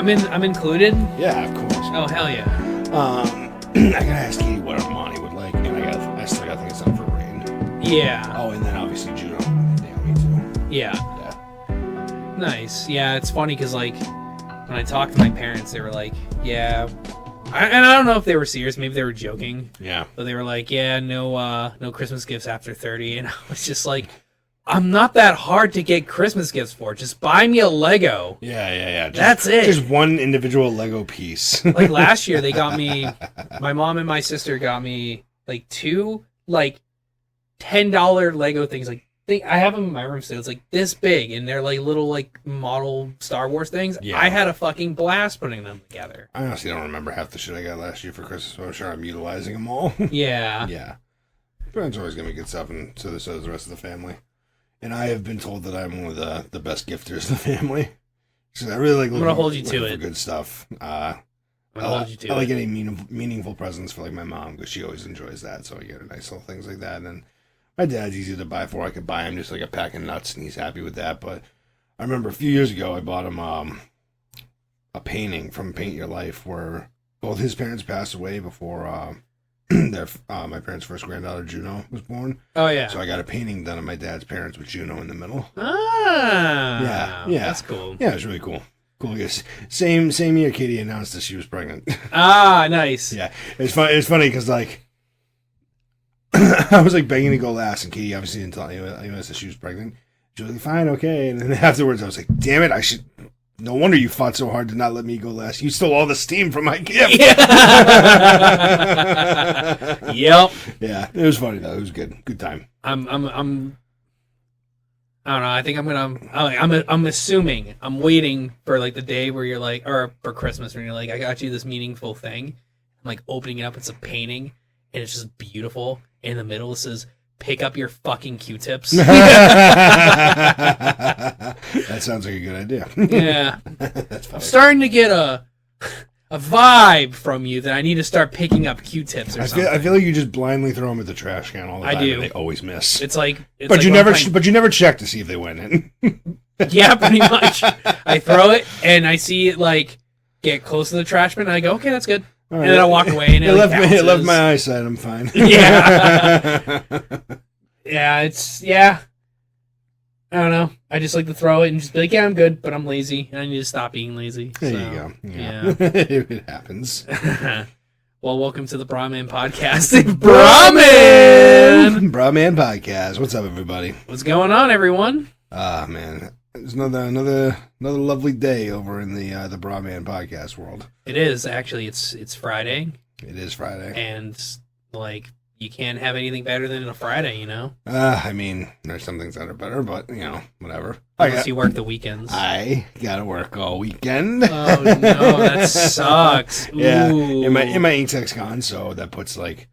I'm included. Yeah, of course. Oh hell yeah. I gotta ask Katie what Armani would like, and I still gotta think it's up for Rain. Yeah. Oh, and then obviously Juno. Yeah, me too. Yeah. Yeah. Nice. Yeah, it's funny because like when I talked to my parents, they were like, "Yeah," and I don't know if they were serious. Maybe they were joking. Yeah. But they were like, "Yeah, no Christmas gifts after 30," and I was just like, "I'm not that hard to get Christmas gifts for. Just buy me a Lego." Yeah. That's it. Just one individual Lego piece. Like last year, they got me. My mom and my sister got me like two like $10 Lego things. Like I have them in my room still. It's like this big, and they're like little like model Star Wars things. Yeah. I had a fucking blast putting them together. I honestly don't remember half the shit I got last year for Christmas, so I'm sure I'm utilizing them all. Yeah. Yeah. Parents always give me good stuff, and so does the rest of the family. And I have been told that I'm one of the best gifters in the family. So I really like I'm gonna hold you to looking it. for good stuff. I'm gonna hold you to I like it. getting meaningful presents for like my mom because she always enjoys that. So I get her nice little things like that. And then my dad's easy to buy for. I could buy him just like a pack of nuts, and he's happy with that. But I remember a few years ago, I bought him a painting from Paint Your Life where both his parents passed away before my parents' first granddaughter Juno was born. Oh yeah. So I got a painting done of my dad's parents with Juno in the middle. Ah. Yeah. That's cool. Yeah, it was really cool. Cool. Yes. Same year Katie announced that she was pregnant. Ah, nice. Yeah, it's funny because like I was like begging to go last, and Katie obviously didn't tell anyone else that she was pregnant. She was like, "Fine, okay." And then afterwards, I was like, "Damn it! I should." No wonder you fought so hard to not let me go last. You stole all the steam from my gift. Yeah. Yep. Yeah, it was funny though. It was good. Good time. I'm I don't know. I think I'm assuming I'm waiting for like the day where you're like, or for Christmas when you're like, I got you this meaningful thing. I'm like opening it up. It's a painting, and it's just beautiful. In the middle, it says, "Pick up your fucking Q-tips." That sounds like a good idea. Yeah. That's funny. I'm starting to get a vibe from you that I need to start picking up Q-tips or something. I feel like you just blindly throw them at the trash can all the I time. do. And they always miss. It's like, But you never check to see if they went in. yeah, pretty much. I throw it and I see it like get close to the trash bin. And I go, okay, that's good. All And right. then I walk away and It like, left my eyesight. I'm fine. Yeah. Yeah. I don't know. I just like to throw it and just be like, yeah, I'm good, but I'm lazy and I need to stop being lazy. There So, you go. Yeah. It happens. Well, welcome to the Brahman Podcast. Brahman! Brahman Podcast. What's up, everybody? What's going on, everyone? Ah, man. It's another lovely day over in the Brahman Podcast world. It is actually. It's Friday, It is Friday. and like you can't have anything better than a Friday, you know. I mean, there's some things that are better, but whatever. Unless you work the weekends. I gotta work all weekend. Oh no, that sucks. Yeah, Ooh. in my Inktex con, so that puts like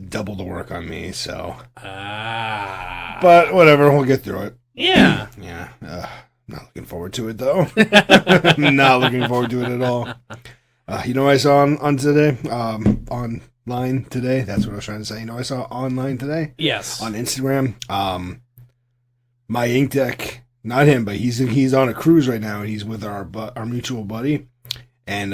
double the work on me. So, but whatever, we'll get through it. Yeah. Yeah, not looking forward to it though. Not looking forward to it at all. You know what I saw on today? Online today. That's what I was trying to say. You know what I saw online today? Yes. On Instagram. My ink deck, not him, but he's on a cruise right now, and he's with our mutual buddy. And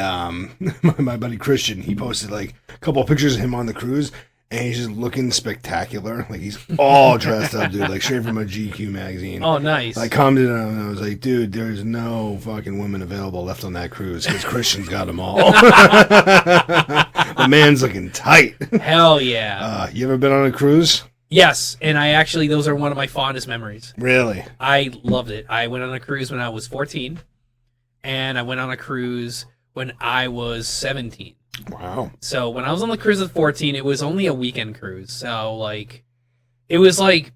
my buddy Christian, he posted like a couple of pictures of him on the cruise, and he's just looking spectacular. Like he's all dressed up, dude, like straight from a GQ magazine. Oh, nice. I commented on him and I was like, dude, there's no fucking women available left on that cruise because Christian's got them all. The man's looking tight. Hell yeah. You ever been on a cruise? Yes, and those are one of my fondest memories. Really? I loved it. I went on a cruise when I was 14, and I went on a cruise when I was 17. Wow. So when I was on the cruise at 14, it was only a weekend cruise. So like, it was like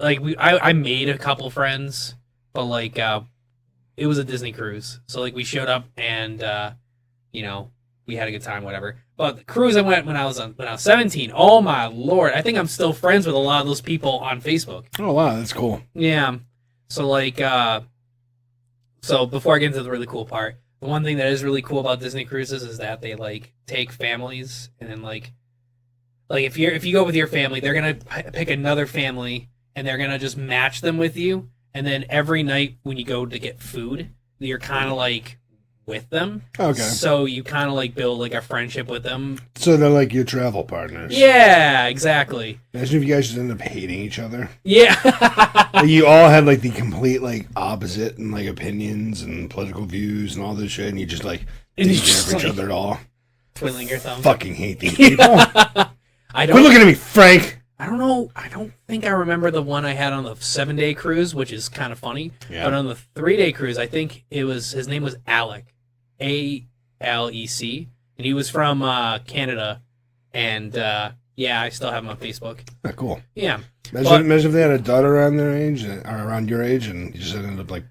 I made a couple friends, but like it was a Disney cruise. So like we showed up and we had a good time, whatever. But the cruise I went when I was 17. Oh my lord! I think I'm still friends with a lot of those people on Facebook. Oh wow, that's cool. Yeah. So like, so before I get into the really cool part. The one thing that is really cool about Disney cruises is that they like take families and then like if you go with your family, they're gonna pick another family and they're gonna just match them with you. And then every night when you go to get food, you're kind of like with them. Okay. So you kind of like build like a friendship with them. So they're like your travel partners. Yeah, exactly. Imagine if you guys just end up hating each other. Yeah. Like you all had like the complete like opposite and like opinions and political views and all this shit, and you just like And didn't you care just, for each like, other at all. Twiddling your thumb. Fucking hate these people. I Quit don't. looking at me, Frank. I don't know. I don't think I remember the one I had on the 7-day cruise, which is kind of funny. Yeah. But on the 3-day cruise, I think his name was Alec, Alec, and he was from Canada. And yeah, I still have him on Facebook. Oh, cool. Yeah. Imagine if they had a daughter around their age or around your age, and you just ended up like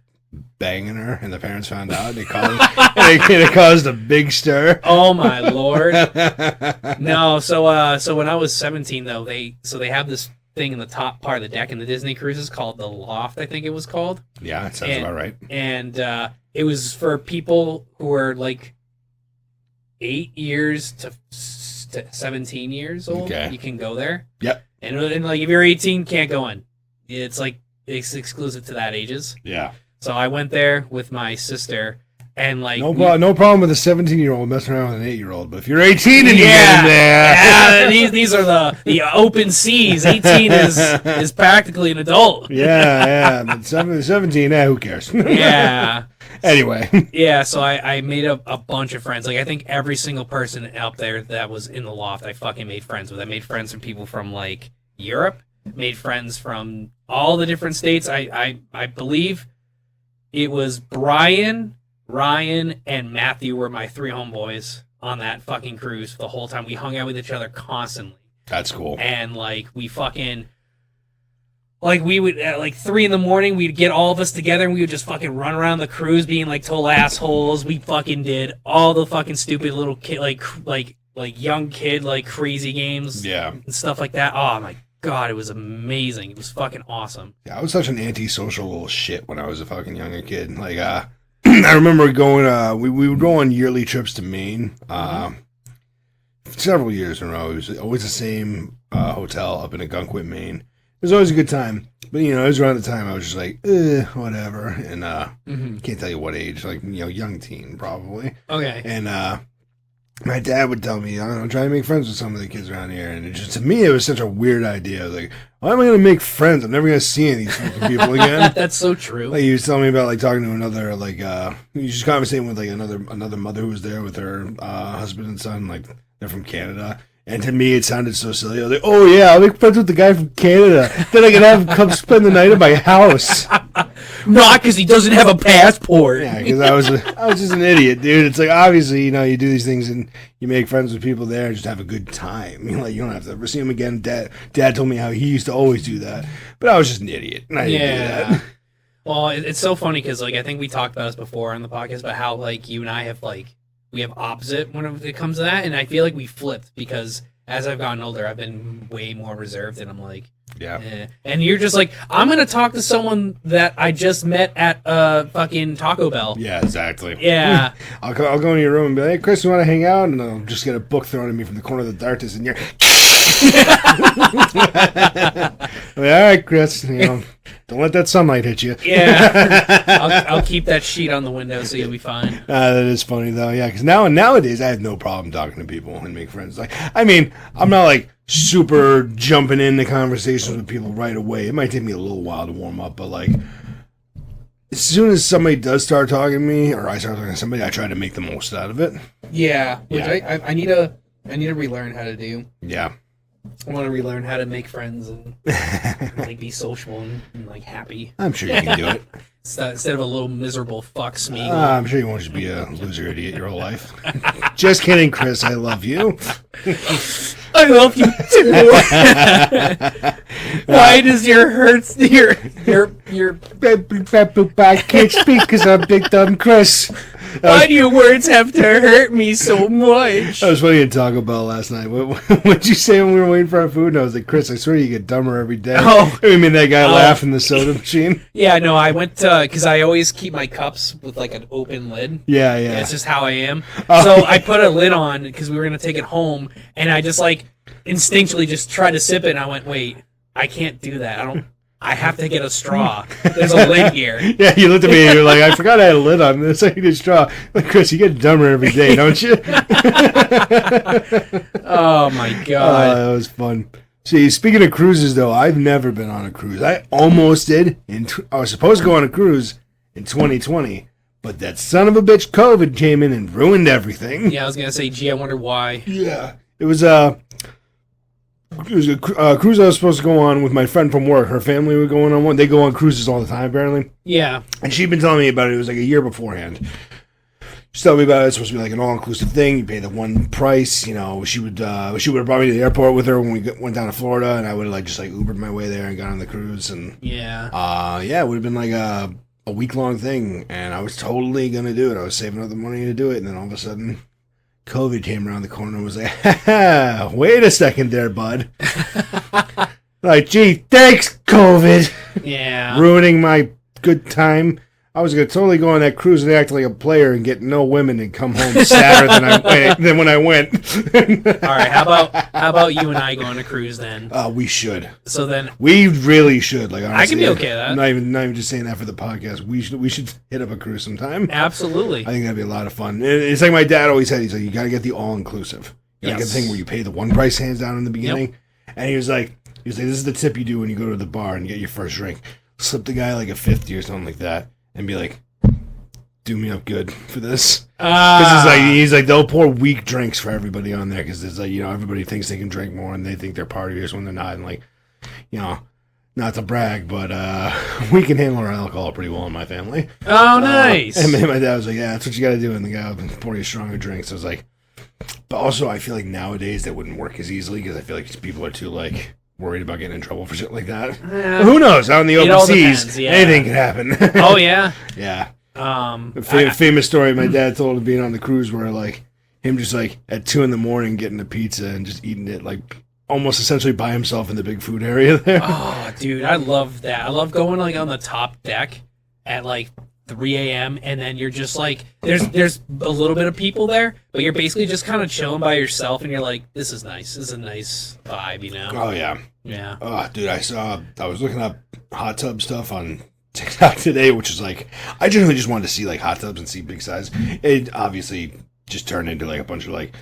banging her, and the parents found out. And it caused a big stir. Oh my lord. No, so when I was 17 though, they have this thing in the top part of the deck in the Disney cruises called the loft, I think it was called. Yeah, it sounds about right. And it was for people who were like 8 years to 17 years old. Okay. You can go there. Yep. And like if you're 18, can't go in. It's like it's exclusive to that ages. Yeah. So I went there with my sister, and like No problem with a 17-year-old messing around with an 8-year-old, but if you're 18 and you get in there, yeah, these are the open seas. 18 is practically an adult. yeah, but 17, who cares? Yeah. Anyway, Yeah, so I made a bunch of friends. Like I think every single person out there that was in the loft, I fucking made friends with. I made friends from people from like Europe. Made friends from all the different states. I believe it was Brian, Ryan, and Matthew were my 3 homeboys on that fucking cruise for the whole time. We hung out with each other constantly. that's cool. And like we fucking like we would at like 3 a.m, we'd get all of us together and we would just fucking run around the cruise being like total assholes. We fucking did all the fucking stupid little kid like young kid like crazy games Yeah. and stuff like that. Oh my god, it was amazing. It was fucking awesome. Yeah, I was such an antisocial little shit when I was a fucking younger kid. Like, I remember going, we would go on yearly trips to Maine, several years in a row. It was always the same hotel up in Algonquin, Maine. It was always a good time. But, it was around the time I was just like, whatever. And can't tell you what age, like, young teen probably. Okay. And my dad would tell me, I don't know, try to make friends with some of the kids around here. And it just, to me, it was such a weird idea. I was like, why am I going to make friends? I'm never going to see any of these fucking people again. That's so true. Like, he was telling me about, like, talking to another, like, he was just conversating with, like, another mother who was there with her husband and son. Like, they're from Canada. And to me, it sounded so silly. I was like, oh, yeah, I'll make friends with the guy from Canada. Then I can have him come spend the night at my house. Not because he doesn't have a passport. Yeah, because I was just an idiot, dude. It's like, obviously, you do these things and you make friends with people there and just have a good time. You don't have to ever see him again. Dad told me how he used to always do that. But I was just an idiot. And I didn't do that. Well, it's so funny because, like, I think we talked about this before on the podcast about how, like, you and I have, like, we have opposite when it comes to that. And I feel like we flipped because as I've gotten older, I've been way more reserved. And I'm like, Yeah. eh. And you're just like, I'm going to talk to someone that I just met at fucking Taco Bell. Yeah, exactly. Yeah. I'll go into your room and be like, hey, Chris, you want to hang out? And I'll just get a book thrown at me from the corner of the darkness, and you're all right, Chris, don't let that sunlight hit you. Yeah. I'll keep that sheet on the window so you'll be fine. That is funny, though, yeah, because nowadays I have no problem talking to people and make friends. Like, I mean, I'm not, like, super jumping into conversations with people right away. It might take me a little while to warm up, but, like, as soon as somebody does start talking to me, or I start talking to somebody, I try to make the most out of it. Yeah. Which Yeah. I need to relearn how to do. Yeah. I want to relearn how to make friends and like be sociable and like happy I'm sure you can do it. instead of a little miserable fuck Smeagol. I'm sure you won't just be a loser idiot your whole life. Just kidding, Chris. I love you. I love you too. Why does I can't speak because I'm big dumb Chris. why do your words have to hurt me so much? I was funny at Taco Bell last night. What'd you say when we were waiting for our food? And I was like, Chris, I swear you get dumber every day. Oh. I mean, that guy laughed in the soda machine. Yeah, no, I went because I always keep my cups with like an open lid. Yeah. It's just how I am. Oh. So I put a lid on because we were gonna take it home, and I just like instinctually just tried to sip it, and I went, wait, I can't do that. I have to get a straw. There's a lid here. Yeah, you looked at me and you're like, I forgot I had a lid on this. I need a straw. Like, Chris, you get dumber every day, don't you? Oh my god. That was fun. See, speaking of cruises, though, I've never been on a cruise. I almost did. I was supposed to go on a cruise in 2020, but that son of a bitch COVID came in and ruined everything. Yeah, I was gonna say, gee, I wonder why. Yeah. It was a cruise I was supposed to go on with my friend from work. Her family were going on one. They go on cruises all the time, apparently. Yeah. And she'd been telling me about it. It was like a year beforehand. She told me about it. It's supposed to be like an all-inclusive thing. You pay the one price. You know, she would have brought me to the airport with her when we went down to Florida, and I would have like just like Ubered my way there and got on the cruise. And yeah, it would have been like a week-long thing, and I was totally gonna do it. I was saving up the money to do it, and then all of a sudden, COVID came around the corner and was like, ha, wait a second there, bud. Like, gee, thanks, COVID. Yeah. Ruining my good time. I was going to totally go on that cruise and act like a player and get no women and come home sadder than when I went. All right, how about you and I go on a cruise then? We should. So then we really should. Like, honestly, I can be okay with that. I'm not even just saying that for the podcast. We should hit up a cruise sometime. Absolutely. I think that'd be a lot of fun. It's like my dad always said. He's like, you got to get the all inclusive. You got to get the thing where you pay the one price hands down in the beginning. Yep. And he was like, this is the tip you do when you go to the bar and get your first drink. Slip the guy like a 50 or something like that, and be like, do me up good for this. Because he's like, they'll pour weak drinks for everybody on there because it's like, you know, everybody thinks they can drink more and they think they're partiers when they're not. And like, you know, not to brag, but we can handle our alcohol pretty well in my family. Oh, nice. And my dad was like, yeah, that's what you got to do. And the guy would pour you stronger drinks. I was like, but also I feel like nowadays that wouldn't work as easily because I feel like people are too like worried about getting in trouble for shit like that. Who knows? Out in the open seas, anything can happen. Oh, yeah? Yeah. Famous story my dad told of being on the cruise where like him just like at 2 a.m. getting a pizza and just eating it like almost essentially by himself in the big food area there. Oh, dude, I love that. I love going like on the top deck at like 3 a.m. and then you're just like there's a little bit of people there, but you're basically just kind of chilling by yourself and you're like, this is nice. This is a nice vibe, you know? Oh yeah. Yeah. Oh, dude, I was looking up hot tub stuff on TikTok today, which is like, I generally just wanted to see like hot tubs and see big size. It obviously just turned into like a bunch of like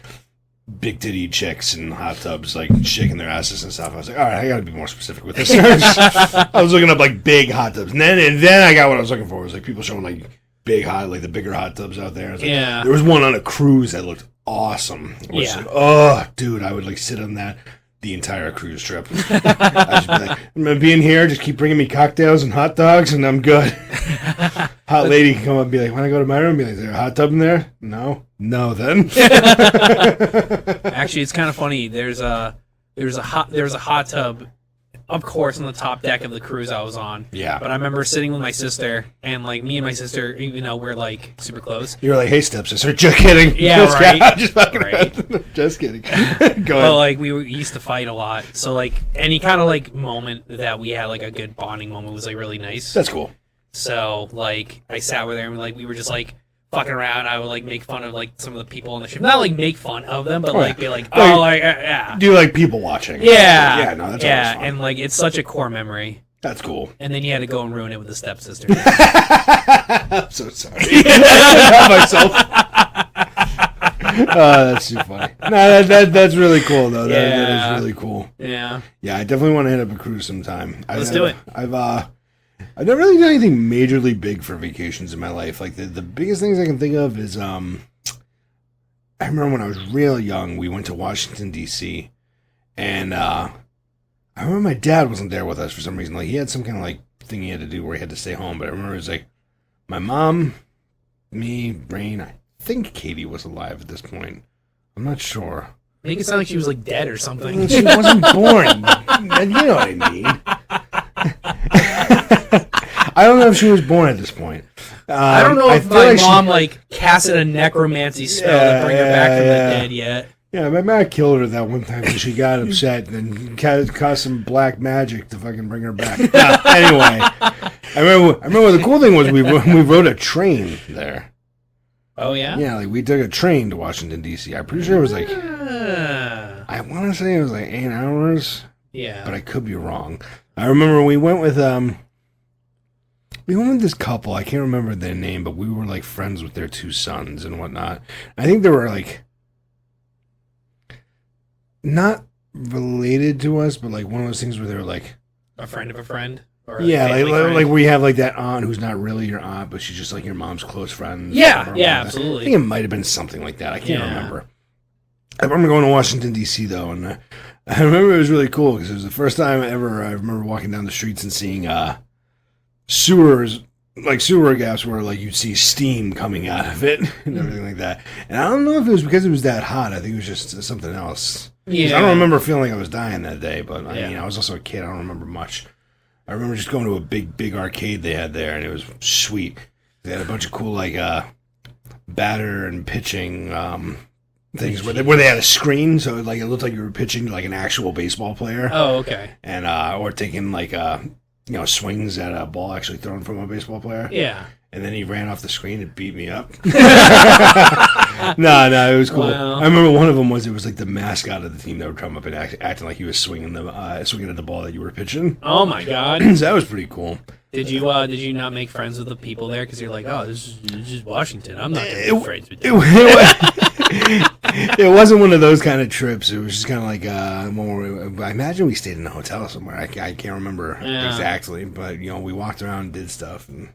big titty chicks in hot tubs, like shaking their asses and stuff. I was like, all right, I got to be more specific with this. I was looking up like big hot tubs, and then I got what I was looking for. It was like people showing like the bigger hot tubs out there. I was like, yeah. There was one on a cruise that looked awesome. Yeah. Like, oh, dude, I would like sit on that the entire cruise trip. I'd just be like, I'm gonna be in here, just keep bringing me cocktails and hot dogs, and I'm good. Hot lady can come up and be like, when I go to my room, be like, is there a hot tub in there? No then. Actually, it's kind of funny. There's a hot tub, of course, on the top deck of the cruise I was on. Yeah. But I remember sitting with my sister, and like me and my sister, even though we're like super close. You're like, hey, stepsister, just kidding. Yeah, just right. Just fucking right. Just kidding. Go ahead. Well, like we used to fight a lot, so like any kind of like moment that we had like a good bonding moment was like really nice. That's cool. So like I sat with her and like we were just like fucking around. I would like make fun of like some of the people on the ship, not like make fun of them, but like be like, oh, like yeah. Do you like people watching? Yeah, yeah, no, that's yeah, fun. And like it's such a core memory. That's cool. And then you had to go and ruin it with the stepsister. I'm so sorry. Myself. That's too funny. No, that's really cool though. That is really cool. Yeah. Yeah, I definitely want to hit up a cruise sometime. Let's do it. I've never really done anything majorly big for vacations in my life. Like the biggest things I can think of is I remember when I was real young, we went to Washington D.C. and I remember my dad wasn't there with us for some reason. Like he had some kind of like thing he had to do where he had to stay home. But I remember it was like my mom, me, Brain. I think Katie was alive at this point. I'm not sure. Make it sound like she was like dead or something. She wasn't born. You know what I mean. I don't know if she was born at this point. I don't know if my mom like casted a necromancy spell to bring her back from the dead yet. Yeah, my mom killed her that one time because she got upset and caused some black magic to fucking bring her back. Anyway, I remember the cool thing was we rode a train there. Oh yeah? Yeah, like we took a train to Washington D.C. I'm pretty sure it was like I want to say it was like 8 hours. Yeah. But I could be wrong. I remember we went with this couple. I can't remember their name, but we were like friends with their two sons and whatnot. I think they were like not related to us, but like one of those things where they're like A friend of a friend? Or a yeah, family friend? like where you have like that aunt who's not really your aunt, but she's just like your mom's close friend. Yeah, I yeah, think absolutely. it might have been something like that. I can't Yeah. remember. I remember going to Washington D.C. though, and I remember it was really cool because it was the first time ever I remember walking down the streets and seeing sewers, like sewer gaps where like you'd see steam coming out of it and everything like that. And I don't know if it was because it was that hot. I think it was just something else. 'Cause Yeah. I don't remember feeling like I was dying that day, but I Yeah. mean, I was also a kid. I don't remember much. I remember just going to a big arcade they had there, and it was sweet. They had a bunch of cool like batter and pitching things where they had a screen, so like it looked like you were pitching to like an actual baseball player, Oh, okay. and or taking like swings at a ball actually thrown from a baseball player. Yeah. And then he ran off the screen and beat me up. No, it was cool. Wow. I remember one of them was like the mascot of the team that would come up and acting like he was swinging at the ball that you were pitching. Oh my God. So that was pretty cool. Did you not make friends with the people there because you're like, oh, this is Washington. I'm not gonna be friends with It, them. it wasn't one of those kind of trips. It was just kind of like one where I imagine we stayed in a hotel somewhere. I can't remember exactly, but we walked around and did stuff, and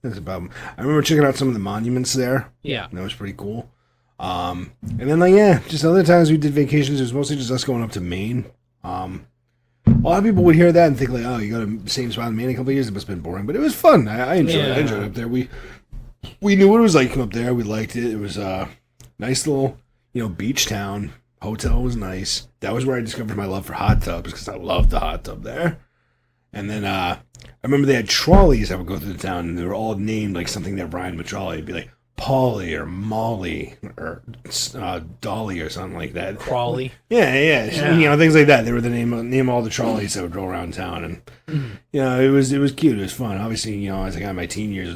that's about. I remember checking out some of the monuments there. Yeah. That was pretty cool. And then just other times we did vacations. It was mostly just us going up to Maine. A lot of people would hear that and think like, oh, you go to the same spot in Maine a couple of years. It must have been boring, but it was fun. I enjoyed it. I enjoyed it up there. We knew what it was like up there. We liked it. It was a nice little beach town. Hotel was nice. That was where I discovered my love for hot tubs because I loved the hot tub there. And then I remember they had trolleys that would go through the town, and they were all named like something that rhymed with trolley. It'd be like Polly or Molly or Dolly or something like that. Crawley. Yeah. Things like that. They were the name all the trolleys that would go around town, and it was cute. It was fun. Obviously, as I got in my teen years,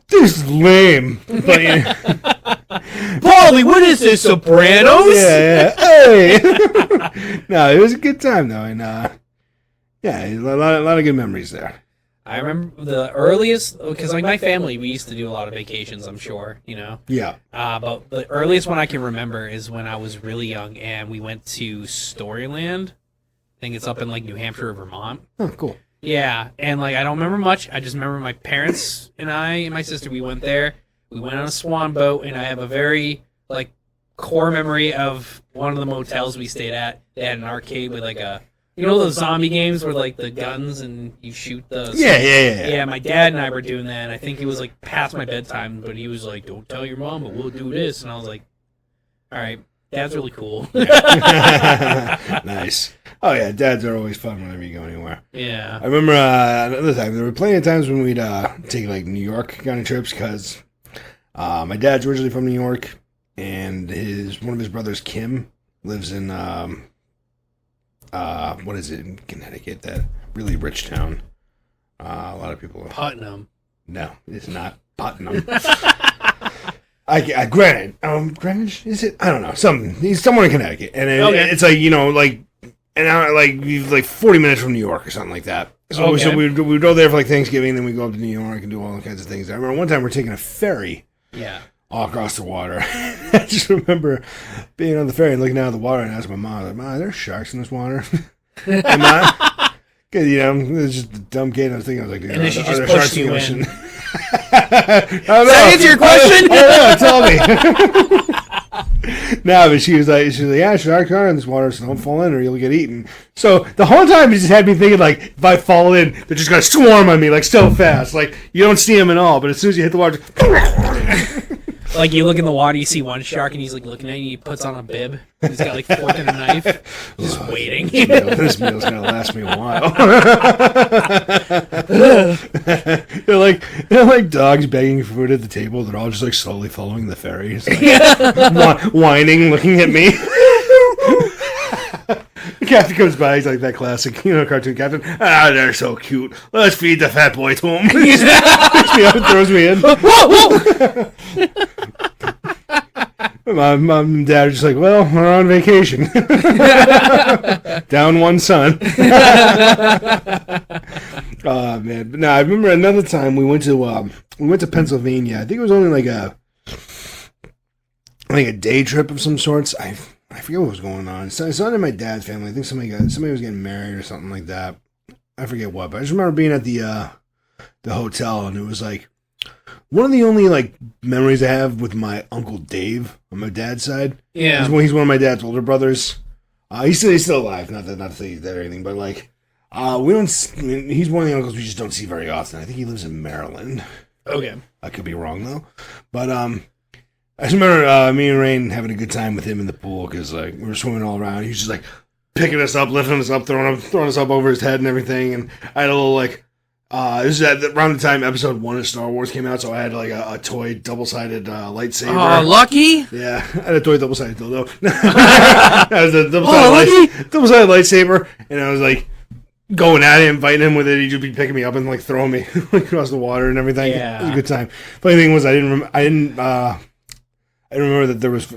this is lame. But Polly, what is this, Sopranos? yeah. Hey. No, it was a good time though, and a lot of good memories there. I remember the earliest, because like my family, we used to do a lot of vacations, I'm sure, Yeah. But the earliest one I can remember is when I was really young and we went to Storyland. I think it's up in like New Hampshire or Vermont. Oh, cool. Yeah, and like I don't remember much. I just remember my parents and I and my sister, we went there. We went on a swan boat, and I have a very like core memory of one of the motels we stayed at. They had an arcade with like a those zombie games where like the guns and you shoot the Yeah. Yeah, my dad and I were doing that, and I think it was like past my bedtime, but he was like, "Don't tell your mom, but we'll do this," and I was like, "All right, Dad's really cool." Nice. Oh yeah, dads are always fun whenever you go anywhere. Yeah. I remember another time. There were plenty of times when we'd take like New York kind of trips because my dad's originally from New York, and one of his brothers, Kim, lives in what is it in Connecticut? That really rich town. A lot of people. Putnam. No, it's not Putnam. Granted, Greenwich, is it? I don't know. He's somewhere in Connecticut, and it's like like an hour, like 40 minutes from New York or something like that. So we'd go there for like Thanksgiving, then we go up to New York and do all kinds of things. I remember one time we're taking a ferry. Yeah. All across the water. I just remember being on the ferry and looking out of the water and asking my mom, "Mom, are there sharks in this water?" And Mom, because it was just a dumb kid. I was thinking, dude, and then she are just there pushed sharks in you the in. ocean? Does that answer your question? I don't know, tell me. No, but she was like, yeah, sharks are in this water, so don't fall in or you'll get eaten. So the whole time it just had me thinking, like, if I fall in, they're just going to swarm on me, like, so fast. Like, you don't see them at all, but as soon as you hit the water, Like, you look in the water, you see one shark, and he's, like, looking at you, he puts on a bib. He's got, like, fork and a knife. Just waiting. This meal's going to last me a while. they're like dogs begging for food at the table. They're all just, like, slowly following the ferry. It's like, whining, looking at me. The captain comes by, he's like that classic, cartoon captain. Ah, they're so cute. Let's feed the fat boy to him. He picks me up and throws me in. My mom and dad are just like, well, we're on vacation. Down one son. Oh man, but no, I remember another time we went to Pennsylvania. I think it was only like a day trip of some sorts. I forget what was going on. So it's not in my dad's family. I think somebody was getting married or something like that. I forget what, but I just remember being at the hotel, and it was like one of the only like memories I have with my Uncle Dave on my dad's side. Yeah. He's one of my dad's older brothers. He's still alive. Not to say he's dead or anything, but like we don't. I mean, he's one of the uncles we just don't see very often. I think he lives in Maryland. Okay. I could be wrong though, but I just remember me and Rain having a good time with him in the pool because like we were swimming all around. He was just like picking us up, lifting us up, throwing us up over his head and everything. And I had a little like this is around the time episode 1 of Star Wars came out, so I had like a toy double-sided lightsaber. Oh, lucky! Yeah, I had a toy double-sided dildo. That was a double-sided lightsaber, and I was like going at him, fighting him with it. He'd just be picking me up and like throwing me across the water and everything. Yeah. It was a good time. Funny thing was, I didn't remember that there was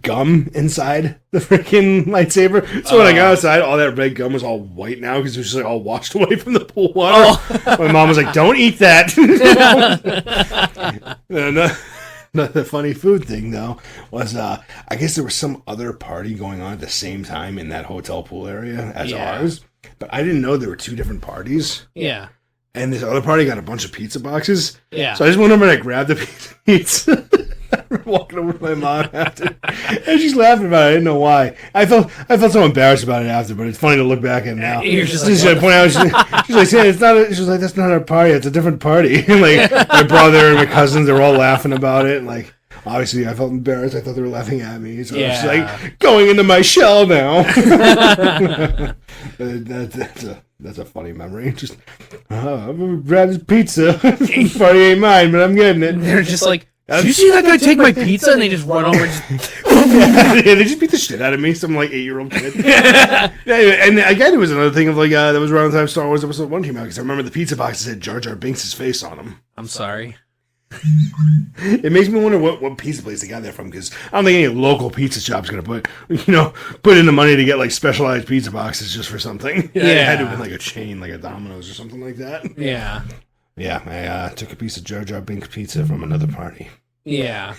gum inside the freaking lightsaber. So when I got outside, all that red gum was all white now because it was just like all washed away from the pool water. Oh. My mom was like, "Don't eat that." The funny food thing though was I guess there was some other party going on at the same time in that hotel pool area as ours, but I didn't know there were 2 different parties. Yeah. And this other party got a bunch of pizza boxes. Yeah. So I just went over and I grabbed the pizza. I remember walking over to my mom after, and she's laughing about it. I didn't know why. I felt so embarrassed about it after, but it's funny to look back at now. You're just like, point out, she's like, saying it's not. She's like, that's not our party. It's a different party. And like my brother and my cousins, they're all laughing about it. And like, obviously, I felt embarrassed. I thought they were laughing at me. So I was like, going into my shell now. That's a funny memory. Just, I'm gonna grab this pizza. This party ain't mine, but I'm getting it. They're just like, did you see that guy take my pizza? And they just run over and just... yeah, they just beat the shit out of me. Some like 8-year-old kid. Yeah, and again, it was another thing of like, that was around the time Star Wars Episode 1 came out, because I remember the pizza boxes had Jar Jar Binks' face on them. I'm sorry. It makes me wonder what pizza place they got that from, because I don't think any local pizza shop's gonna put in the money to get like specialized pizza boxes just for something. Yeah, it had to have been like a chain, like a Domino's or something like that. Yeah. Yeah, I took a piece of Jar Jar Binks pizza from another party. Yeah.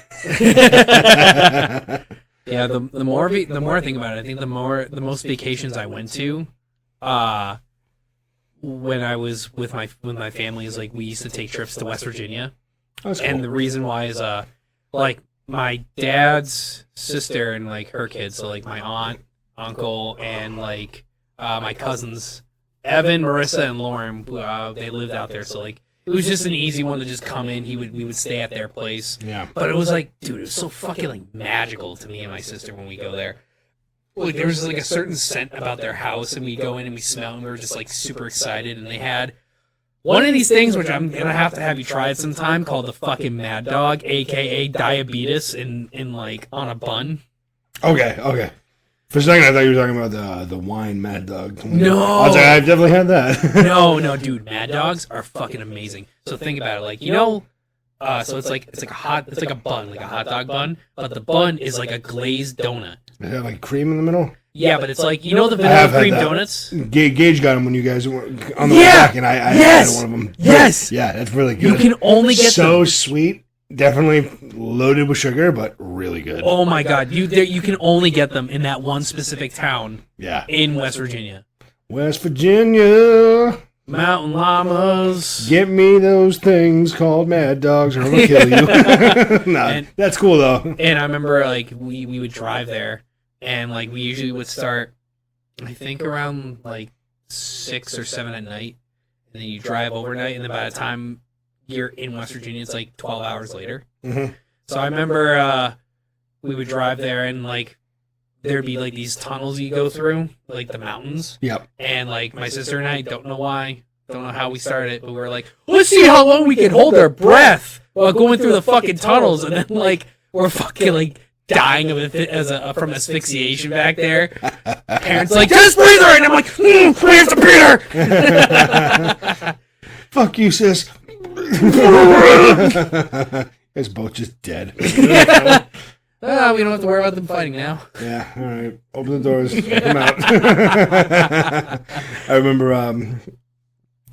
Yeah, the more I think about it, I think the most vacations I went to, when I was with my family is like we used to take trips to West Virginia. That's cool. And the reason why is like my dad's sister and like her kids, so like my aunt, uncle, and like my cousins, Evan, Marissa, and Lauren, they lived out there, so like it was just an easy one to just come in. We would stay at their place. Yeah. But it was like, dude, it was so fucking like magical to me and my sister when we go there. Like there was like a certain scent about their house, and we go in and we smell, and we were just like super excited. And they had one of these things, which I'm gonna have to have you try it sometime, called the fucking Mad Dog, aka diabetes, in like on a bun. Okay. For a second, I thought you were talking about the wine Mad Dog. No, I was like, I've definitely had that. no, dude, Mad Dogs are fucking amazing. So think about it, like so it's like a bun, like a hot dog bun, but the bun is like a glazed donut. Does it have like cream in the middle? Yeah, but it's like the vanilla cream donuts. Gage got them when you guys were on the way back, and I had one of them. Yes, yeah, that's really good. You can only get so sweet. Definitely loaded with sugar, but really good. Oh my god, you can only get them in that one specific town. Yeah, in West Virginia. West Virginia. Mountain llamas. Get me those things called Mad Dogs, or I'm gonna kill you. That's cool though. And I remember like we would drive there, and like we usually would start, I think around like 6 or 7 at night, and then you drive overnight, and then by the time you're in West Virginia, it's like 12 hours later. Mm-hmm. So I remember we would drive there, and like there'd be like these tunnels you go through, like the mountains. Yep. And like my sister and I don't know how we started it, but we were like, let's see how long we can hold our breath while going through the fucking tunnels, and then like we're fucking like dying from asphyxiation back there. Parents like, just breathe her, and I'm like, where's the breather? Fuck you, sis. It's both just dead. We don't have to worry about them fighting now. Yeah, all right. Open the doors. Come out. I remember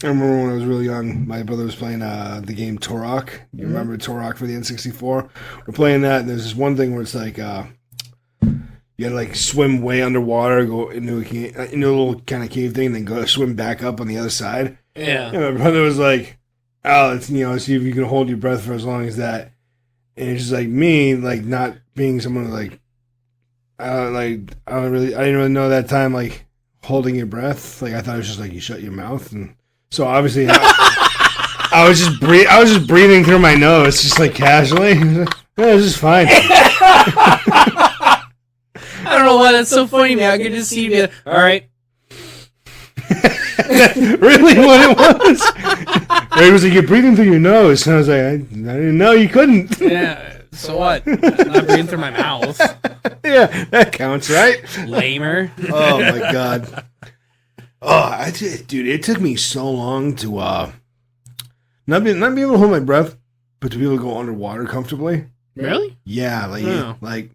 I remember when I was really young, my brother was playing the game Turok. You remember Turok for the N64? We're playing that, and there's this one thing where it's like you gotta like swim way underwater, go into a little kind of cave thing, and then go swim back up on the other side. Yeah. And my brother was like, "Oh, let's see if you can hold your breath for as long as that." And it's just like me, like not being someone like I didn't really know that time like holding your breath. Like I thought it was just like you shut your mouth, and so obviously I was just breathing through my nose, just like casually. Yeah, it was just fine. I don't know why that's so funny now. I can just see you. All right. Really, what it was? It was like you're breathing through your nose, and I was like, I didn't know you couldn't. Yeah. So what? I'm not breathing through my mouth. Yeah, that counts, right? Lamer. Oh my god. Oh, dude, it took me so long to not be able to hold my breath, but to be able to go underwater comfortably. Really? Yeah, like Oh. like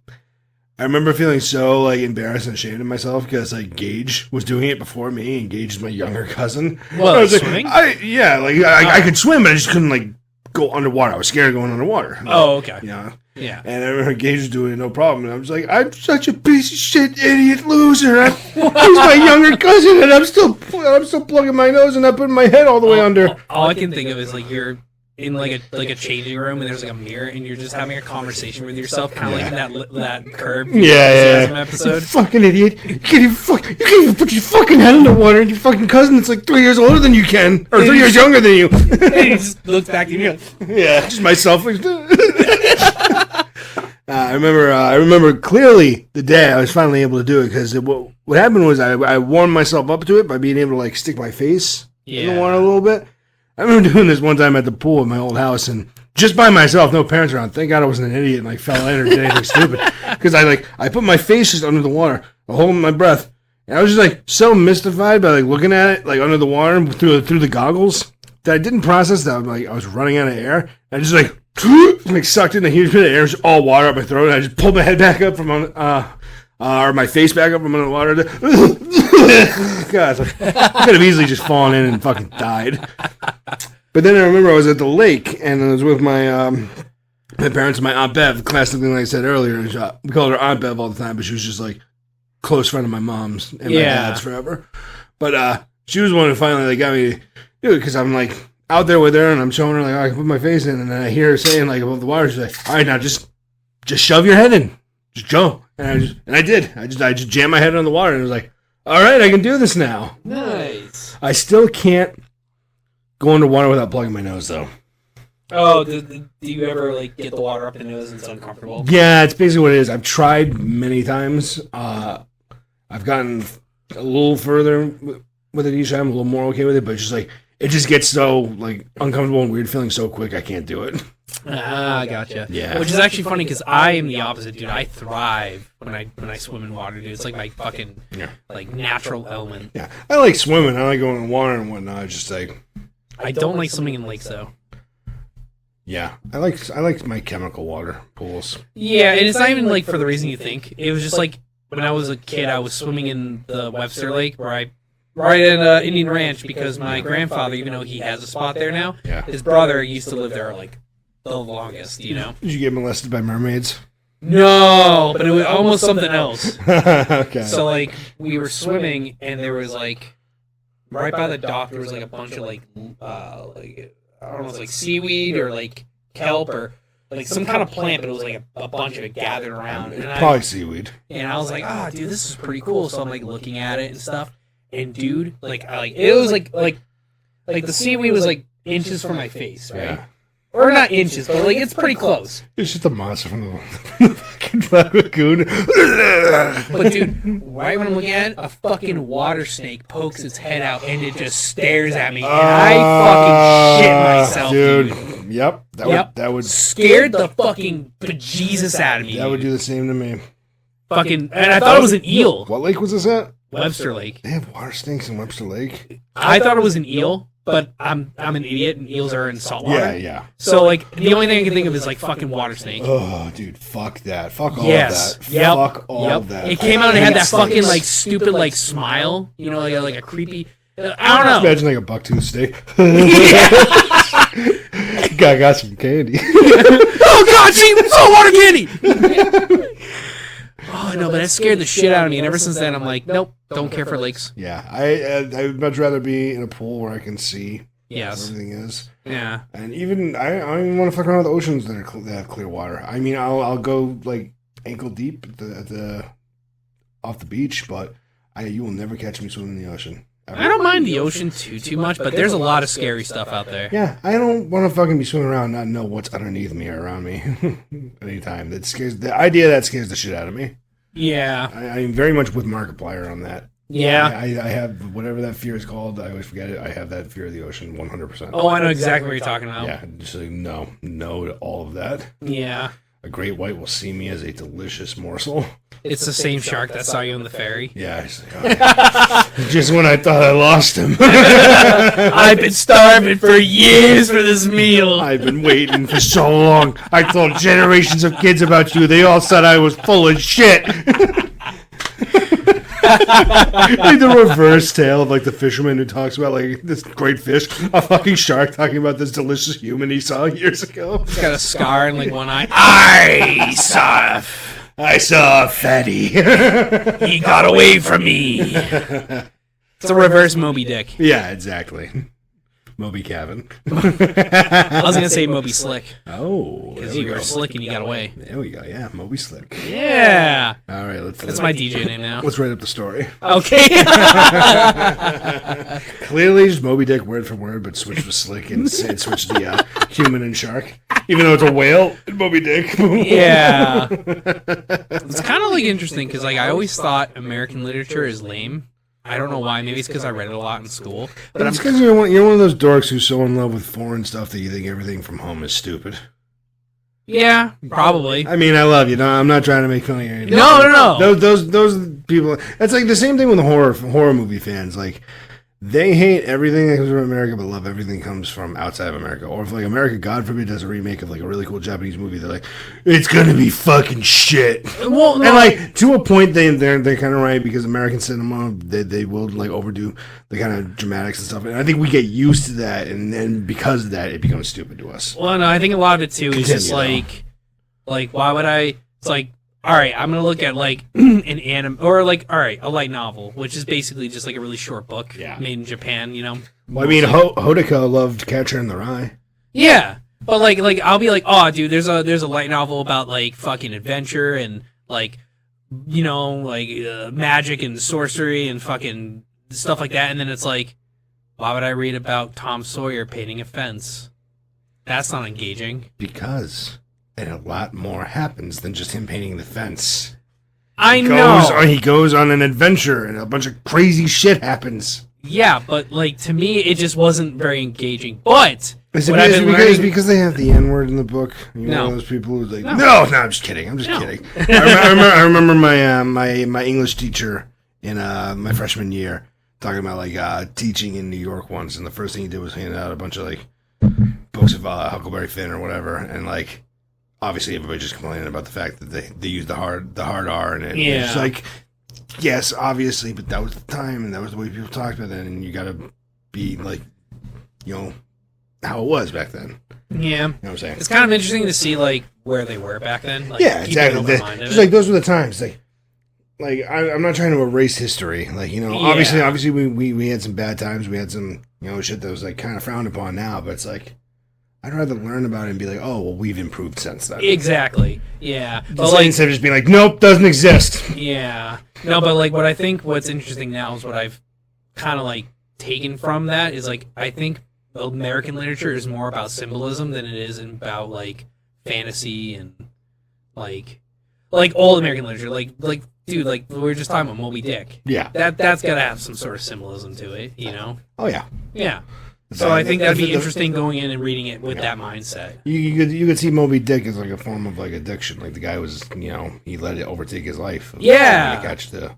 I remember feeling so like embarrassed and ashamed of myself because like Gage was doing it before me, and Gage is my younger cousin. Well, I was swimming? I could swim, but I just couldn't like go underwater. I was scared of going underwater. Oh, okay. You know? Yeah. And I remember Gage was doing it, no problem. And I was like, I'm such a piece of shit, idiot, loser. He's my younger cousin, and I'm still plugging my nose and not putting my head all the way under. All I can think of is like you're in like a changing room and there's like a mirror and you're just having a conversation with yourself, kind of like in that Curb Enthusiasm episode. Fucking idiot! You can't even put your fucking head in the water, and your fucking cousin that's like 3 years older than you can, or 3 years younger than you. And he just looks back at you. Yeah, just myself. I remember clearly the day I was finally able to do it because what happened was I warmed myself up to it by being able to like stick my face in the water a little bit. I remember doing this one time at the pool at my old house and just by myself, no parents around. Thank God I wasn't an idiot and like fell in or did anything stupid because I put my face just under the water, holding my breath, and I was just like so mystified by like looking at it like under the water through the goggles that I didn't process that like I was running out of air. I just like sucked in a huge bit of air, just all water up my throat. And I just pulled my head back up from or my face back up from under the water. God, I could have easily just fallen in and fucking died. But then I remember I was at the lake and I was with my my parents and my Aunt Bev, classically like I said earlier. We called her Aunt Bev all the time, but she was just like close friend of my mom's and my dad's forever. But she was the one who finally like got me to do it because I'm like out there with her and I'm showing her like I can put my face in, and then I hear her saying like above the water, she's like, "All right, now just shove your head in, just jump." And I did. I just jammed my head in the water and I was like, "All right, I can do this now." Nice. I still can't go underwater without plugging my nose though. Oh, do you ever like get the water up the nose and it's uncomfortable? Yeah, it's basically what it is. I've tried many times. I've gotten a little further with it each time, a little more okay with it, but it's just like it just gets so like uncomfortable and weird feeling so quick I can't do it. Ah, gotcha. Yeah. Which is actually funny because I am the opposite, dude. I thrive when I swim in water, dude. It's like my fucking like natural element. Yeah, I like swimming. I like going in the water and whatnot. It's just like I don't like swimming in lakes though. yeah, I like my chemical water pools. Yeah, and it's not even like for the reason you think. It was just like when I was a kid, I was swimming in the Webster Lake right at Indian Ranch because my grandfather, even though he has a spot there now, his brother used to live there like the longest, you know. Did you get molested by mermaids? No, but it was almost something else. Okay. So like we were swimming and there was like right by the dock there was like a bunch of like I don't know, it's like seaweed or like kelp or like some kind of plant, but it was like a bunch of it gathered around. And Probably seaweed. And I was like, dude, this is pretty cool. So I'm like looking at it and stuff. And dude, it was like the seaweed was like inches from my face, right? Yeah. Or not inches, but like it's pretty close. It's just a monster from the fucking lagoon. But dude, right when I'm looking at it, a fucking water snake pokes its head out and it just stares at me, and I fucking shit myself, dude. Yep. That would scared the fucking bejesus out of me. That would do the same to me. Fucking, and I thought it was an eel. What lake was this at? Webster Lake. They have water snakes in Webster Lake. I thought it was an eel, but I'm an idiot, and eels are in salt water. Yeah. So like the only thing I can think of is like fucking water snake. Oh, dude, fuck that. Fuck all Yes. of that. Yep. Fuck all of that. It came out and I had hate that fucking snakes. like stupid like smile, you know, like a creepy. I don't know. Imagine like a bucktooth steak. got some candy. Oh God, see, saltwater candy. Oh no, but that scared the shit out of me, and ever since then, I'm like, nope, don't care for lakes. Yeah, I would much rather be in a pool where I can see Yes. where everything is. Yeah. And even I don't even want to fuck around with oceans that have clear water. I mean, I'll go like ankle deep at the off the beach, but you will never catch me swimming in the ocean. Ever. I don't mind the ocean too much, but there's a lot of scary stuff out there. Yeah, I don't want to fucking be swimming around and not know what's underneath me or around me anytime. The idea that scares the shit out of me. Yeah. I'm very much with Markiplier on that. Yeah. I have whatever that fear is called. I always forget it. I have that fear of the ocean 100%. Oh, I know exactly what you're talking about. Yeah, just like no to all of that. Yeah. A great white will see me as a delicious morsel. It's the same shark that saw you on the ferry. Yeah, just when I thought I lost him. I've been starving for years for this meal. I've been waiting for so long. I told generations of kids about you. They all said I was full of shit. Like the reverse tale of like the fisherman who talks about like this great fish, a fucking shark talking about this delicious human he saw years ago. He's got a scar in like one eye. I saw a fatty. He got away from me. It's a reverse Moby Dick. Yeah, exactly. Moby Cabin. I was gonna say Moby Slick Oh, because you were slick and you got away. There we go. Yeah, Moby Slick. Yeah. All right, That's my DJ name now. Let's write up the story. Okay. Clearly, just Moby Dick word for word, but switch the slick and switch the human and shark. Even though it's a whale and Moby Dick. Yeah. It's kind of like interesting because like I always thought American literature is lame. I don't know why. Maybe it's because I read it a lot in school. But It's because you're one of those dorks who's so in love with foreign stuff that you think everything from home is stupid. Yeah, probably. I mean, I love you. No, I'm not trying to make fun of you. No. Those people. It's like the same thing with the horror movie fans. Like they hate everything that comes from America, but love everything that comes from outside of America. Or if like America, God forbid, does a remake of like a really cool Japanese movie, they're like, it's gonna be fucking shit. Well, no, And like to a point, they're kind of right because American cinema they will like overdo the kind of dramatics and stuff. And I think we get used to that, and then because of that, it becomes stupid to us. Well, no, I think a lot of it too is just Continue, like why would I? It's like, all right, I'm gonna look at like an anime or like, all right, a light novel, which is basically just like a really short book made in Japan, you know. Well, I mean, Hodaka loved Catcher in the Rye. Yeah, but like I'll be like, oh, dude, there's a light novel about like fucking adventure and like, you know, like magic and sorcery and fucking stuff like that, and then it's like, why would I read about Tom Sawyer painting a fence? That's not engaging. Because a lot more happens than just him painting the fence. I know. He goes on an adventure, and a bunch of crazy shit happens. Yeah, but like to me, it just wasn't very engaging. But Is it what I've been because they have the N-word in the book? You're No. one of those people who's like, No. no, I'm just kidding. I'm just No. kidding. I remember my English teacher in my freshman year talking about like teaching in New York once, and the first thing he did was hand out a bunch of like books of Huckleberry Finn or whatever, and like obviously everybody just complaining about the fact that they use the hard R in it. Yeah. It's like, yes, obviously, but that was the time and that was the way people talked about it, and you gotta be like, you know, how it was back then. Yeah, You know what I'm saying? it's kind of interesting to see like where they were back then. Like, Yeah, keep an exactly. open mind of Just it. like those were the times. Like I'm not trying to erase history. Like, you know, Yeah. obviously we had some bad times. We had some, you know, shit that was like kind of frowned upon now. But it's like I'd rather learn about it and be like, oh, well, we've improved since then. Exactly. Yeah, but Instead of just being like, nope, doesn't exist. yeah, no, but like what I think what's interesting now is what I've kind of like taken from that is like I think American literature is more about symbolism than it is about like fantasy and like old American literature. Like dude, like we were just talking about Moby Dick. Yeah. That's gotta have some sort of symbolism to it, you know? Oh yeah. Yeah. So I think that'd be interesting going in and reading it with that mindset. You could see Moby Dick as like a form of like addiction. Like the guy was, you know, he let it overtake his life. Yeah. Trying to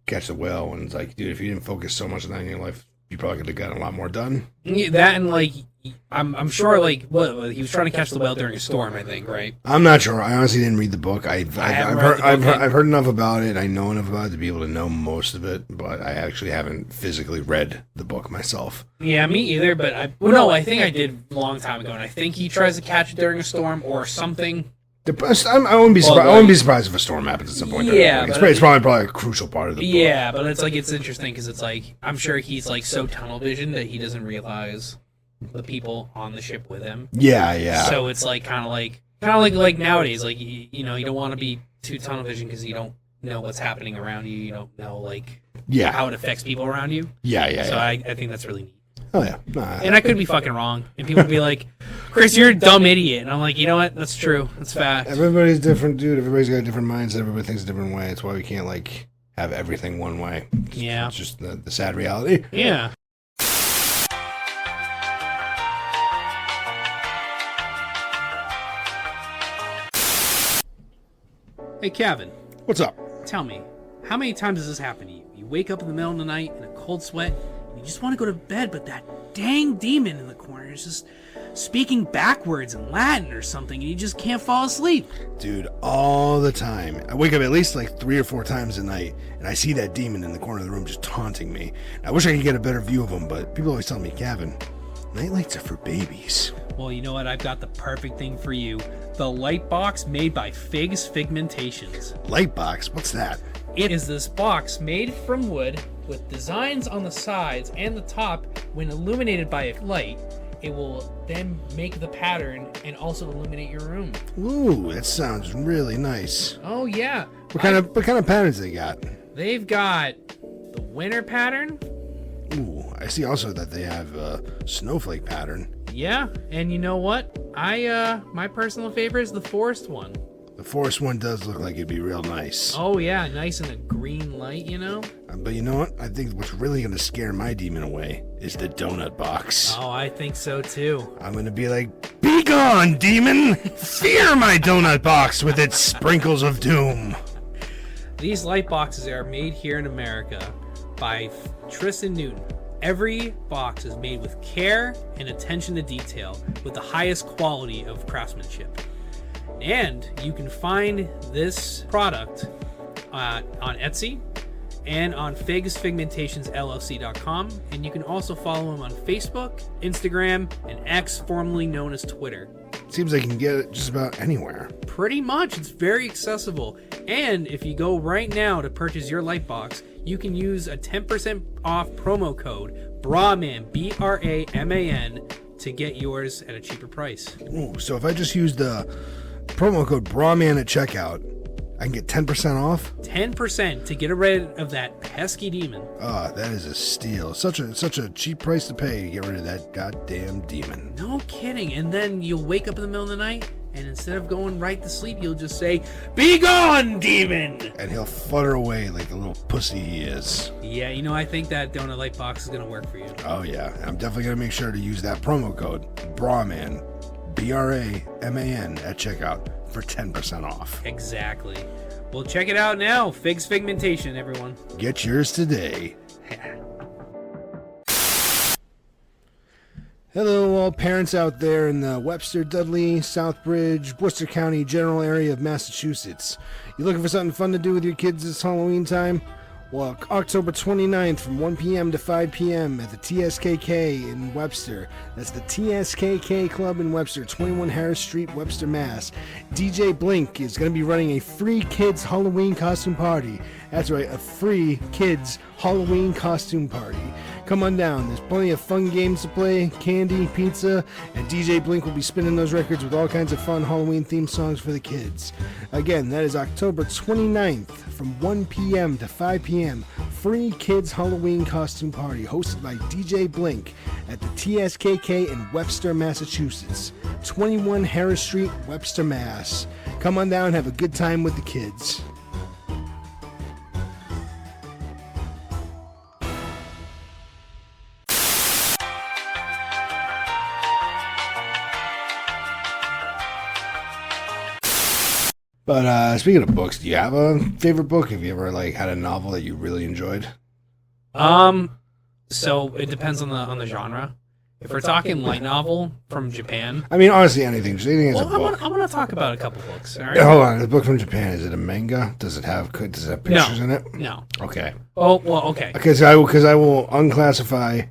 catch the whale, and it's like, dude, if you didn't focus so much on that in your life, you probably could have gotten a lot more done. Yeah, that and like I'm sure like what he was trying to catch the whale during a storm, I think, right? I'm not sure. I honestly didn't read the book. I've heard enough about it. I know enough about it to be able to know most of it, but I actually haven't physically read the book myself. Yeah, me either. But I think I did a long time ago, and I think he tries to catch it during a storm or something. I wouldn't be surprised. I wouldn't be surprised if a storm happens at some point. Yeah, it's probably a crucial part of the book. Yeah, but it's interesting because it's like I'm sure he's like so tunnel vision that he doesn't realize the people on the ship with him. Yeah. So it's like kind of like nowadays, like you don't want to be too tunnel vision because you don't know what's happening around you. You don't know like how it affects people around you. Yeah. So I think that's really neat. Oh yeah, and I could be fucking wrong, and people would be like, "Chris, you're a dumb idiot," and I'm like, you know what? That's true. That's fact. Everybody's different, dude. Everybody's got a different mindset. Everybody thinks a different way. That's why we can't like have everything one way. It's just the sad reality. Yeah. Hey, Kevin. What's up? Tell me, how many times has this happened to you? You wake up in the middle of the night in a cold sweat, and you just want to go to bed, but that dang demon in the corner is just speaking backwards in Latin or something, and you just can't fall asleep. Dude, all the time. I wake up at least like 3 or 4 times a night, and I see that demon in the corner of the room just taunting me. I wish I could get a better view of him, but people always tell me, Gavin, night lights are for babies. Well, you know what? I've got the perfect thing for you. The light box made by Figs Figmentations. Light box? What's that? It is this box made from wood with designs on the sides and the top. When illuminated by a light, it will then make the pattern and also illuminate your room. Ooh, that sounds really nice. Oh yeah. What kind of patterns they got? They've got the winter pattern. Ooh, I see also that they have a snowflake pattern. Yeah, and you know what? My personal favorite is the forest one. The forest one does look like it'd be real nice. Oh yeah, nice in a green light, But you know what? I think what's really going to scare my demon away is the donut box. Oh, I think so too. I'm going to be like, be gone, demon! Fear my donut box with its sprinkles of doom. These light boxes are made here in America by Tristan Newton. Every box is made with care and attention to detail with the highest quality of craftsmanship. And you can find this product on Etsy and on figsfigmentationsllc.com, and you can also follow him on Facebook, Instagram, and X, formerly known as Twitter. Seems like you can get it just about anywhere. Pretty much. It's very accessible. And if you go right now to purchase your light box, you can use a 10% off promo code BRAMAN, BRAMAN, to get yours at a cheaper price. Ooh, so if I just use the promo code BRAMAN at checkout, I can get 10% off? 10% to get rid of that pesky demon. Ah, that is a steal. Such a cheap price to pay to get rid of that goddamn demon. No kidding. And then you'll wake up in the middle of the night, and instead of going right to sleep, you'll just say, "Be gone, demon!" And he'll flutter away like the little pussy he is. Yeah, I think that donut light box is going to work for you. Oh yeah, I'm definitely going to make sure to use that promo code BRAMAN, BRAMAN at checkout for 10% off. Exactly. Well, check it out now. Figs Figmentation, everyone. Get yours today. Hello, all parents out there in the Webster, Dudley, Southbridge, Worcester County general area of Massachusetts. You looking for something fun to do with your kids this Halloween time? Well, October 29th from 1 p.m. to 5 p.m. at the TSKK in Webster. That's the TSKK Club in Webster, 21 Harris Street, Webster, Mass. DJ Blink is going to be running a free kids Halloween costume party. That's right, a free kids Halloween costume party. Come on down. There's plenty of fun games to play, candy, pizza, and DJ Blink will be spinning those records with all kinds of fun Halloween themed songs for the kids. Again, that is October 29th from 1 p.m. to 5 p.m. Free kids Halloween costume party hosted by DJ Blink at the TSKK in Webster, Massachusetts. 21 Harris Street, Webster, Mass. Come on down and have a good time with the kids. But speaking of books, do you have a favorite book? Have you ever had a novel that you really enjoyed? So it depends on the genre. If we're talking light novel from Japan, I mean, honestly, anything. Just anything as well, a book. I'm gonna talk about a couple books. All right. Hold on, the book from Japan, is it a manga? Does it have pictures in it? No. Okay. Oh well, okay. Because I will unclassify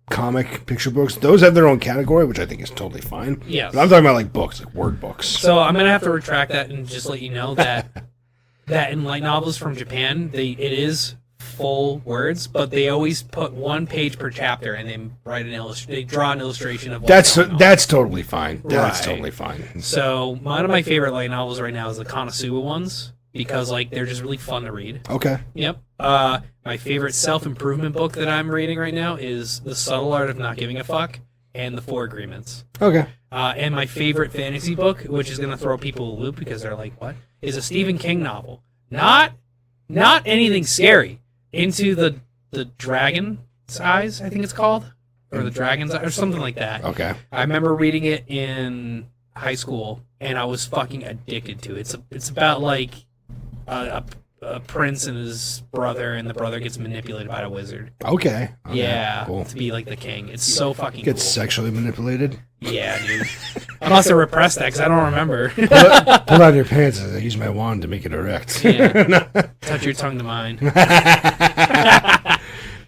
comic picture books. Those have their own category, which I think is totally fine. Yes. But I'm talking about like books, like word books. So I'm gonna have to retract that and just let you know that that in light novels from Japan, it is full words, but they always put 1 page per chapter, and they write they draw an illustration of what's going on. That's totally fine. That's Right. totally fine. So one of my favorite light novels right now is the Konosuba ones because like they're just really fun to read. Okay. Yep. My favorite self-improvement book that I'm reading right now is The Subtle Art of Not Giving a Fuck and The Four Agreements. Okay. And my favorite fantasy book, which is going to throw people a loop because they're like, what? Is a Stephen King novel. Not anything scary. Into the Dragon's Eyes, I think it's called. Or The Dragon's Eyes, or something like that. Okay. I remember reading it in high school, and I was fucking addicted to it. It's about, like, a prince and his brother, and the brother gets manipulated by a wizard. Okay. Yeah, Cool. to be, like, the king. It's so fucking Gets cool. sexually manipulated. Yeah, dude. I must have repressed that because I don't remember. Pull out your pants and I use my wand to make it erect. Yeah. Touch your tongue to mine.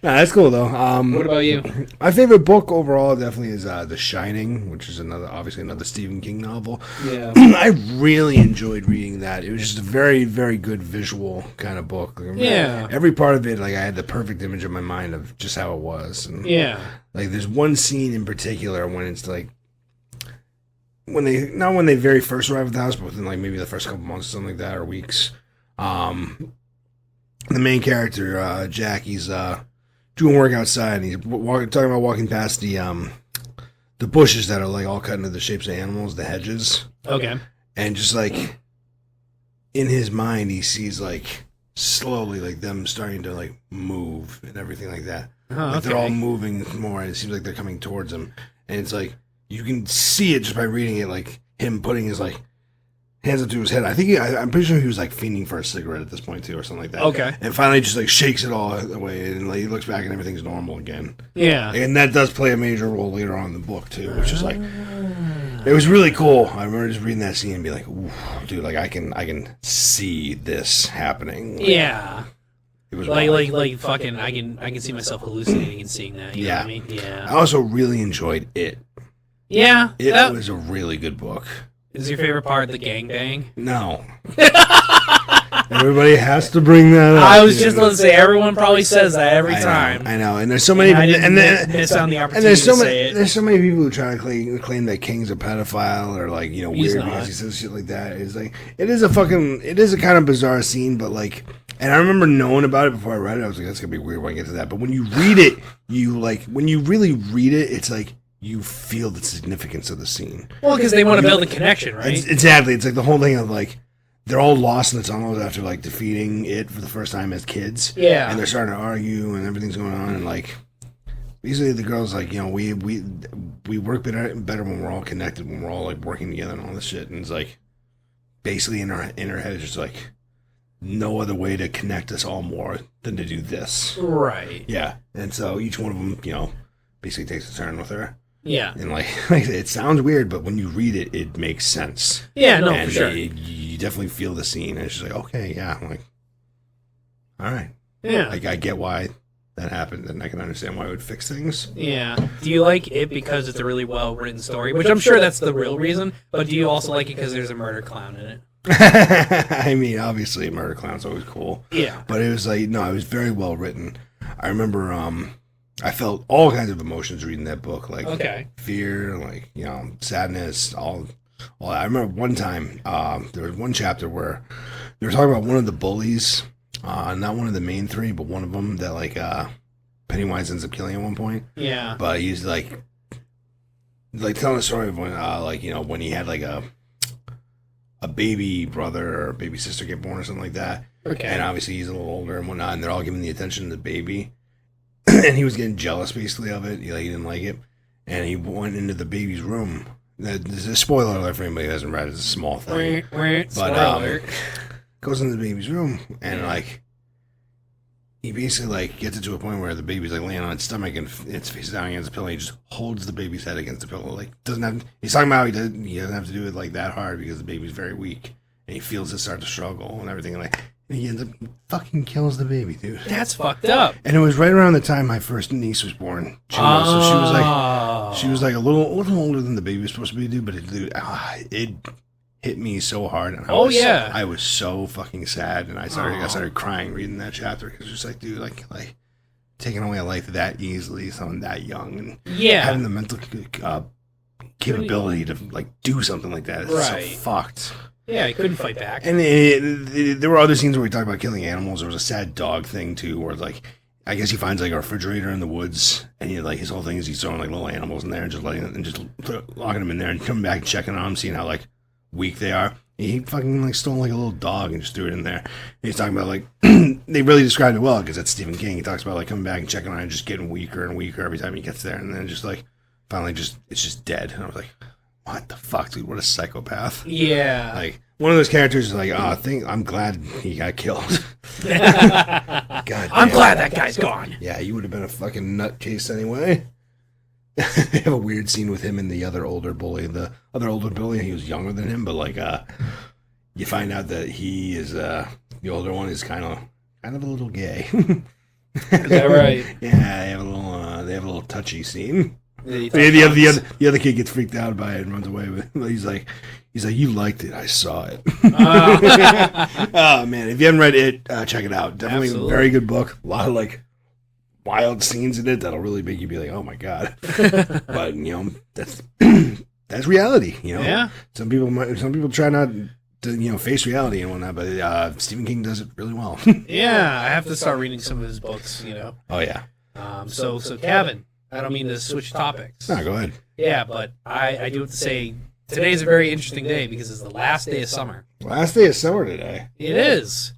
Nah, that's cool though. What about you? My favorite book overall definitely is The Shining, which is obviously another Stephen King novel. Yeah. I really enjoyed reading that. It was just a very, very good visual kind of book. Yeah. Every part of it, like I had the perfect image in my mind of just how it was. And, Yeah. like there's one scene in particular when it's like when they very first arrive at the house, but within like maybe the first couple months or something like that or weeks. The main character, Jack, he's doing work outside, and he's talking about walking past the bushes that are like all cut into the shapes of animals, the hedges, Okay. and just like in his mind, he sees like slowly like them starting to like move and everything like that. Oh, Like they're all okay. moving more, and it seems like they're coming towards him, and it's like you can see it just by reading it, like him putting his like hands up to his head. I'm pretty sure he was like fiending for a cigarette at this point too, or something like that. Okay. And finally, just like shakes it all away, and like he looks back, and everything's normal again. Yeah. And that does play a major role later on in the book too, which is like it was really cool. I remember just reading that scene and be like, "Ooh, dude, like I can see this happening." Yeah. It was Like wild. fucking I can see myself hallucinating and seeing that. You know Yeah. what I mean? Yeah. I also really enjoyed it. Yeah. It That was a really good book. is your favorite part the gangbang? No. Everybody has to bring that up. I was dude. just going to say everyone probably says that every I know, time. I know, and there's so many. I didn't and then, miss on the and opportunity there's so to many. say it. There's so many people who try to claim that King's a pedophile or like He's weird not. because he says shit like that. It's like it is a kind of bizarre scene, but like, and I remember knowing about it before I read it. I was like, that's gonna be weird when I get to that. But when you read it, when you really read it, it's like you feel the significance of the scene. Well, because they want to build a connection, right? Exactly. It's like the whole thing of like they're all lost in the tunnels after like defeating it for the first time as kids. Yeah. And they're starting to argue and everything's going on and like basically the girl's like, we work better when we're all connected, when we're all like working together and all this shit. And it's like basically in her head it's just like no other way to connect us all more than to do this. Right. Yeah. And so each one of them, basically takes a turn with her. Yeah. And like it sounds weird, but when you read it, it makes sense. Yeah, no, And for sure. you definitely feel the scene. And it's just like, okay, yeah. I'm like, all right. Yeah. Like, I get why that happened, and I can understand why it would fix things. Yeah. Do you like it because it's a really well written story? Which I'm sure that's the real reason. But do you also like it because there's a murder clown in it? I mean, obviously, Murder Clown's always cool. Yeah. But it was like, no, it was very well written. I remember I felt all kinds of emotions reading that book, like Okay. fear, like, sadness, all that. I remember one time, there was one chapter where they were talking about one of the bullies, not one of the main three, but one of them that, like, Pennywise ends up killing at one point. Yeah. But he's, like telling a story of when, when he had, like, a baby brother or baby sister get born or something like that. Okay. And obviously he's a little older and whatnot, and they're all giving the attention to the baby. And he was getting jealous, basically, of it. He didn't like it. And he went into the baby's room. This is a spoiler alert for anybody who hasn't read it. It's a small thing. Spoiler alert. Goes into the baby's room, and, like, he basically like gets it to a point where the baby's like laying on its stomach and it's face down against the pillow. And he just holds the baby's head against the pillow. Like doesn't have. He's talking about how he doesn't have to do it like that hard because the baby's very weak and he feels it start to struggle and everything. And he ends up fucking kills the baby, dude. That's fucked up. And it was right around the time my first niece was born. So she was like a little older than the baby was supposed to be, dude. But it hit me so hard. And I was so fucking sad, and I started crying reading that chapter because it's just like, dude, like taking away a life that easily, someone that young, and having the mental capability to like do something like that is so fucked. Yeah, he couldn't fight back. And there were other scenes where we talked about killing animals. There was a sad dog thing too, where like I guess he finds like a refrigerator in the woods, and his whole thing is he's throwing like little animals in there and just locking them in there and coming back and checking on them, seeing how like weak they are. He fucking like stole like a little dog and just threw it in there. And he's talking about like they really described it well because that's Stephen King. He talks about like coming back and checking on it and just getting weaker and weaker every time he gets there, and then just like finally it's just dead. And I was like, what the fuck, dude? What a psychopath. Yeah. Like one of those characters is like, I'm glad he got killed. God I'm glad that guy's gone. Yeah, you would have been a fucking nutcase anyway. They have a weird scene with him and the other older bully. The other older bully, he was younger than him, but like you find out that he is the older one is kind of a little gay. Is that right? Yeah, they have a little touchy scene. The other kid gets freaked out by it and runs away with it. He's like, you liked it. I saw it. Oh man, if you haven't read it, check it out. Definitely a very good book. A lot of like wild scenes in it that'll really make you be like, oh my god. But that's that's reality. Yeah. Some people try not to face reality and whatnot, but Stephen King does it really well. Yeah, I have to start reading some of his books. Oh yeah. So Kevin, I don't mean to switch topics. No, go ahead. Yeah, but I do have to say today's a very interesting day because it's the last day of summer. Last day of summer today. It is.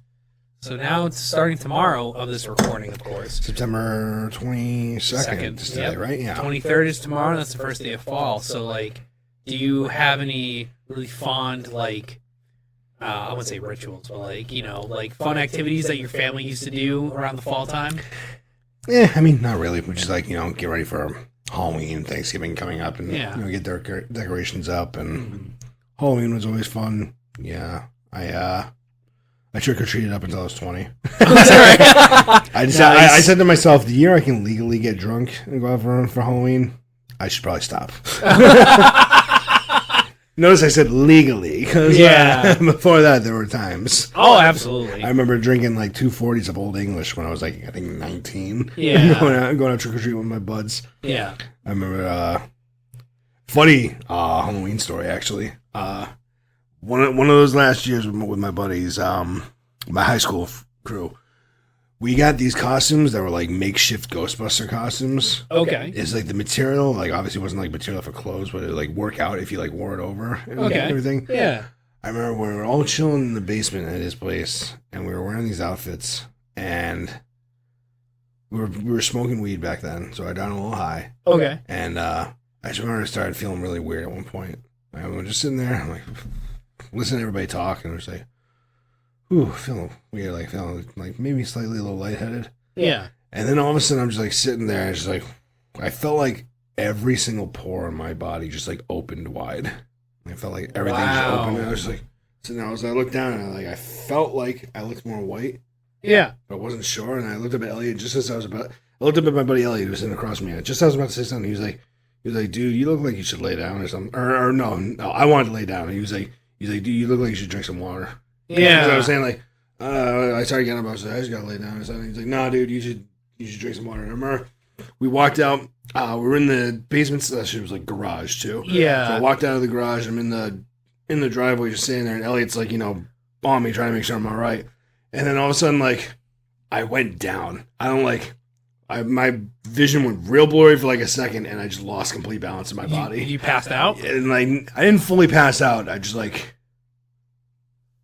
So now it's starting tomorrow of this recording, of course. September 22nd is today, right? Yeah. 23rd is tomorrow. That's the first day of fall. So, like, do you have any really fond, like, I wouldn't say rituals, but, like, like fun activities that your family used to do around the fall time? Yeah, I mean, not really. We just, like, get ready for Halloween, Thanksgiving coming up, and, get their decorations up. And Halloween was always fun. Yeah. I trick-or-treated up until I was 20. I said to myself, the year I can legally get drunk and go out for Halloween, I should probably stop. Notice I said legally, because before that there were times. Oh, absolutely. I remember drinking like 240s of Old English when I was like, I think 19. Yeah. going out trick-or-treat with my buds. Yeah. I remember, funny Halloween story, actually. One of those last years with my buddies, my high school crew, we got these costumes that were like makeshift Ghostbuster costumes. Okay. It's like the material, like obviously it wasn't like material for clothes, but it would like work out if you like wore it over and everything. Yeah. I remember we were all chilling in the basement at his place, and we were wearing these outfits, and we were smoking weed back then, so I got a little high. Okay. And I just remember I started feeling really weird at one point. I was just sitting there, I'm like, listening to everybody talk, and I was like, ooh, feeling weird, like feeling like maybe slightly a little lightheaded. Yeah. And then all of a sudden I'm just like sitting there, and just like I felt like every single pore in my body just like opened wide. I felt like everything just opened. And I was just like sitting there. I looked down and I felt like I looked more white. Yeah. But I wasn't sure, and I looked up at Elliot just as I looked up at my buddy Elliot who was sitting across from me. Just as I was about to say something, he was like, dude, you look like you should lay down or something. Or no, I wanted to lay down. And he was like, dude, you look like you should drink some water. Yeah. Because I was saying like, I started getting up. I was like, I just gotta lay down or something. He's like, nah, dude, you should drink some water. And I remember we walked out. We were in the basement. It was like garage too. Yeah. So I walked out of the garage. I'm in the driveway, just sitting there, and Elliot's like, on me, trying to make sure I'm all right. And then all of a sudden, like, I went down. My vision went real blurry for like a second, and I just lost complete balance in my body. You passed out? And like, I didn't fully pass out. I just like,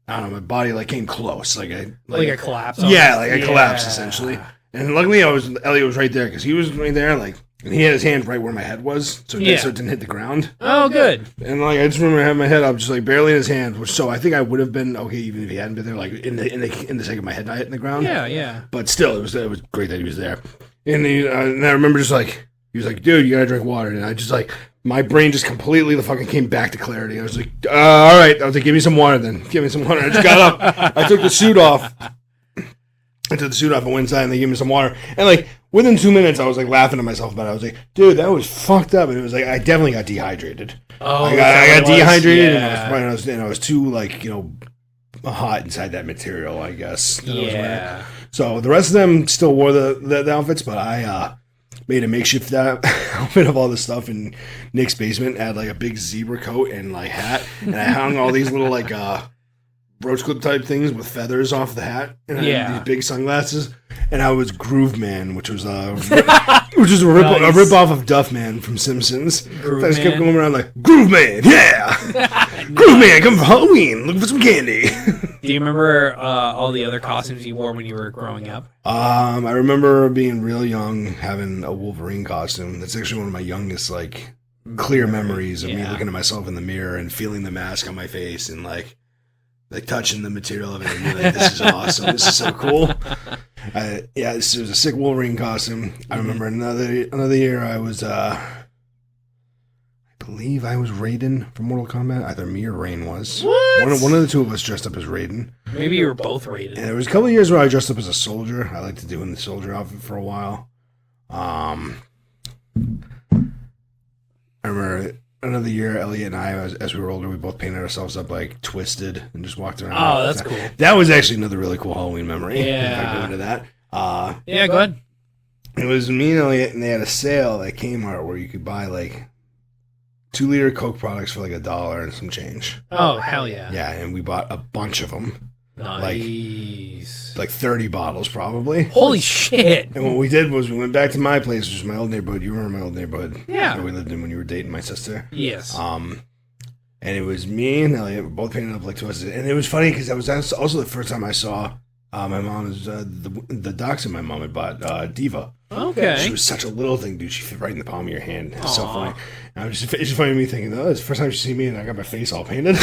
I don't know, my body like came close, like a collapse. Yeah, like I collapsed essentially. And luckily, Elliot was right there because he was right there. Like And he had his hand right where my head was, so it didn't hit the ground. Oh, good. And like I just remember having my head up, just like barely in his hand. Which so I think I would have been okay even if he hadn't been there, like in the sake of my head not hitting the ground. Yeah. But still, it was great that he was there. And I remember just like he was like, "Dude, you gotta drink water." And I just like my brain just completely fucking came back to clarity. I was like, "All right." I was like, "Give me some water, then. Give me some water." I just got up. I took the suit off. I took the suit off and went inside, and they gave me some water. And like within 2 minutes, I was like laughing to myself about it. I was like, "Dude, that was fucked up." And it was like I definitely got dehydrated. Oh, I got dehydrated, yeah. and I was too like hot inside that material. I guess. Yeah. So the rest of them still wore the outfits, but I made a makeshift outfit of all this stuff in Nick's basement. I had like a big zebra coat and like hat, and I hung all these little like roach clip type things with feathers off the hat, and I had these big sunglasses, and I was Groove Man, which was a rip off of Duff Man from Simpsons. Groove So I just kept Man. going around like Groove Man, yeah, Groove Man, come for Halloween, looking for some candy. Do you remember all the other costumes you wore when you were growing up? I remember being real young, having a Wolverine costume. That's actually one of my youngest like clear memories of me looking at myself in the mirror and feeling the mask on my face and like touching the material of it and being like, this is awesome. This is so cool. This was a sick Wolverine costume. I remember another year I was, I believe I was Raiden from Mortal Kombat. Either me or Rain was. What? One of the two of us dressed up as Raiden. Maybe you were both rated. And there was a couple of years where I dressed up as a soldier. I liked to do in the soldier outfit for a while. I remember another year, Elliot and I, as we were older, we both painted ourselves up like Twisted and just walked around. Oh, that's cool. That was actually another really cool Halloween memory. Yeah. If I go into that. Yeah, go ahead. It was me and Elliot, and they had a sale at Kmart where you could buy like 2-liter Coke products for like $1 and some change. Oh, hell yeah. Yeah, and we bought a bunch of them. Nice. Like 30 bottles probably. Holy shit. And what we did was we went back to my place, which was my old neighborhood. You remember my old neighborhood? Yeah. That we lived in when you were dating my sister. Yes. And it was me and Elliot. We're both painted up like Twisted. And it was funny because that was also the first time I saw my mom's the dachshund my mom had bought, Diva. Okay. She was such a little thing, dude. She fit right in the palm of your hand. It's so funny. And it's just funny to me thinking, it's the first time she see me and I got my face all painted.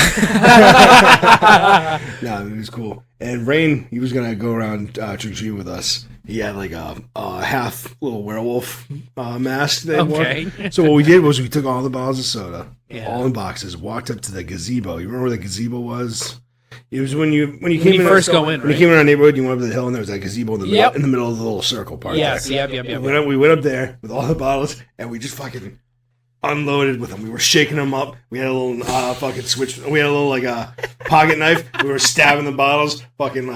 No, it was cool. And Rain, he was gonna go around trick-or-treating with us. He had like a half little werewolf mask that he wore. So what we did was we took all the bottles of soda, all in boxes, walked up to the gazebo. You remember where the gazebo was? It was when you came in first go in, when you came in our neighborhood, you went up to the hill and there was that gazebo in the Yep. middle of the little circle part. Yes, there. yep. We went up there with all the bottles and we just fucking unloaded with them. We were shaking them up. We had a little fucking switch. We had a little like pocket knife. We were stabbing the bottles, fucking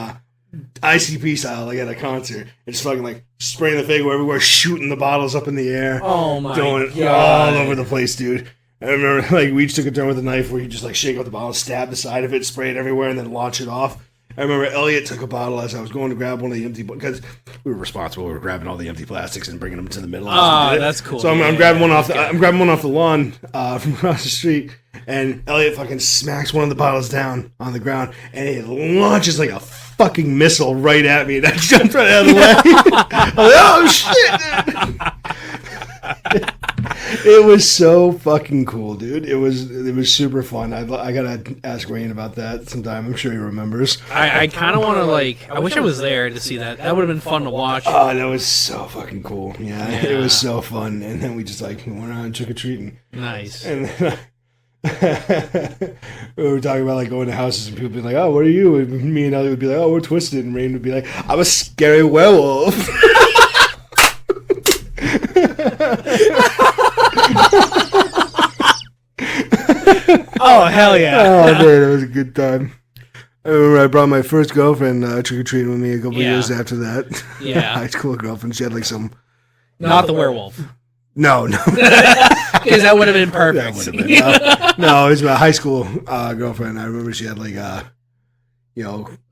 ICP style, like at a concert. And just fucking like spraying the Faygo everywhere, shooting the bottles up in the air. Oh my Doing it all over the place, dude. I remember like we each took a turn with a knife where you just like shake out the bottle, stab the side of it, spray it everywhere, and then launch it off. I remember Elliot took a bottle as I was going to grab one of the empty, because we were responsible. We were grabbing all the empty plastics and bringing them to the middle. Oh, that's cool. So I'm grabbing one off. I'm grabbing one off the lawn from across the street, and Elliot fucking smacks one of the bottles down on the ground, and it launches like a fucking missile right at me, and I jumped right out of the way. I was like, oh shit, dude. It was so fucking cool, dude. It was super fun. I gotta ask Rain about that sometime. I'm sure he remembers. I kind of want to I wish I was there to see that. That would have been fun to watch. Oh, that was so fucking cool. Yeah, it was so fun. And then we just went around trick or treating. Nice. And then we were talking about going to houses and people would be like, "Oh, what are you?" And me and Ellie would be like, "Oh, we're Twisted." And Rain would be like, "I'm a scary werewolf." Oh, hell yeah. Oh, man, that was a good time. I remember I brought my first girlfriend trick-or-treating with me a couple years after that. Yeah. High school girlfriend. She had like some... Not the werewolf. No. Because that would have been perfect. That would have been. No, it was my high school girlfriend. I remember she had like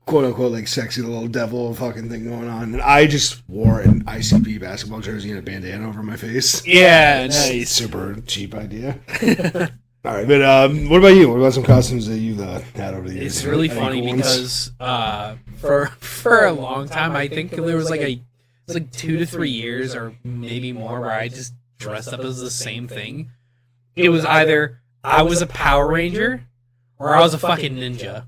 quote-unquote like sexy little devil fucking thing going on. And I just wore an ICP basketball jersey and a bandana over my face. Yeah, nice. Super cheap idea. All right, but what about you? What about some costumes that you've had over the years? It's really funny cool because for a long time, I think there was like 2 to 3 years or maybe more where I just dressed up as the same thing. It was either I was a Power Ranger or I was a fucking ninja.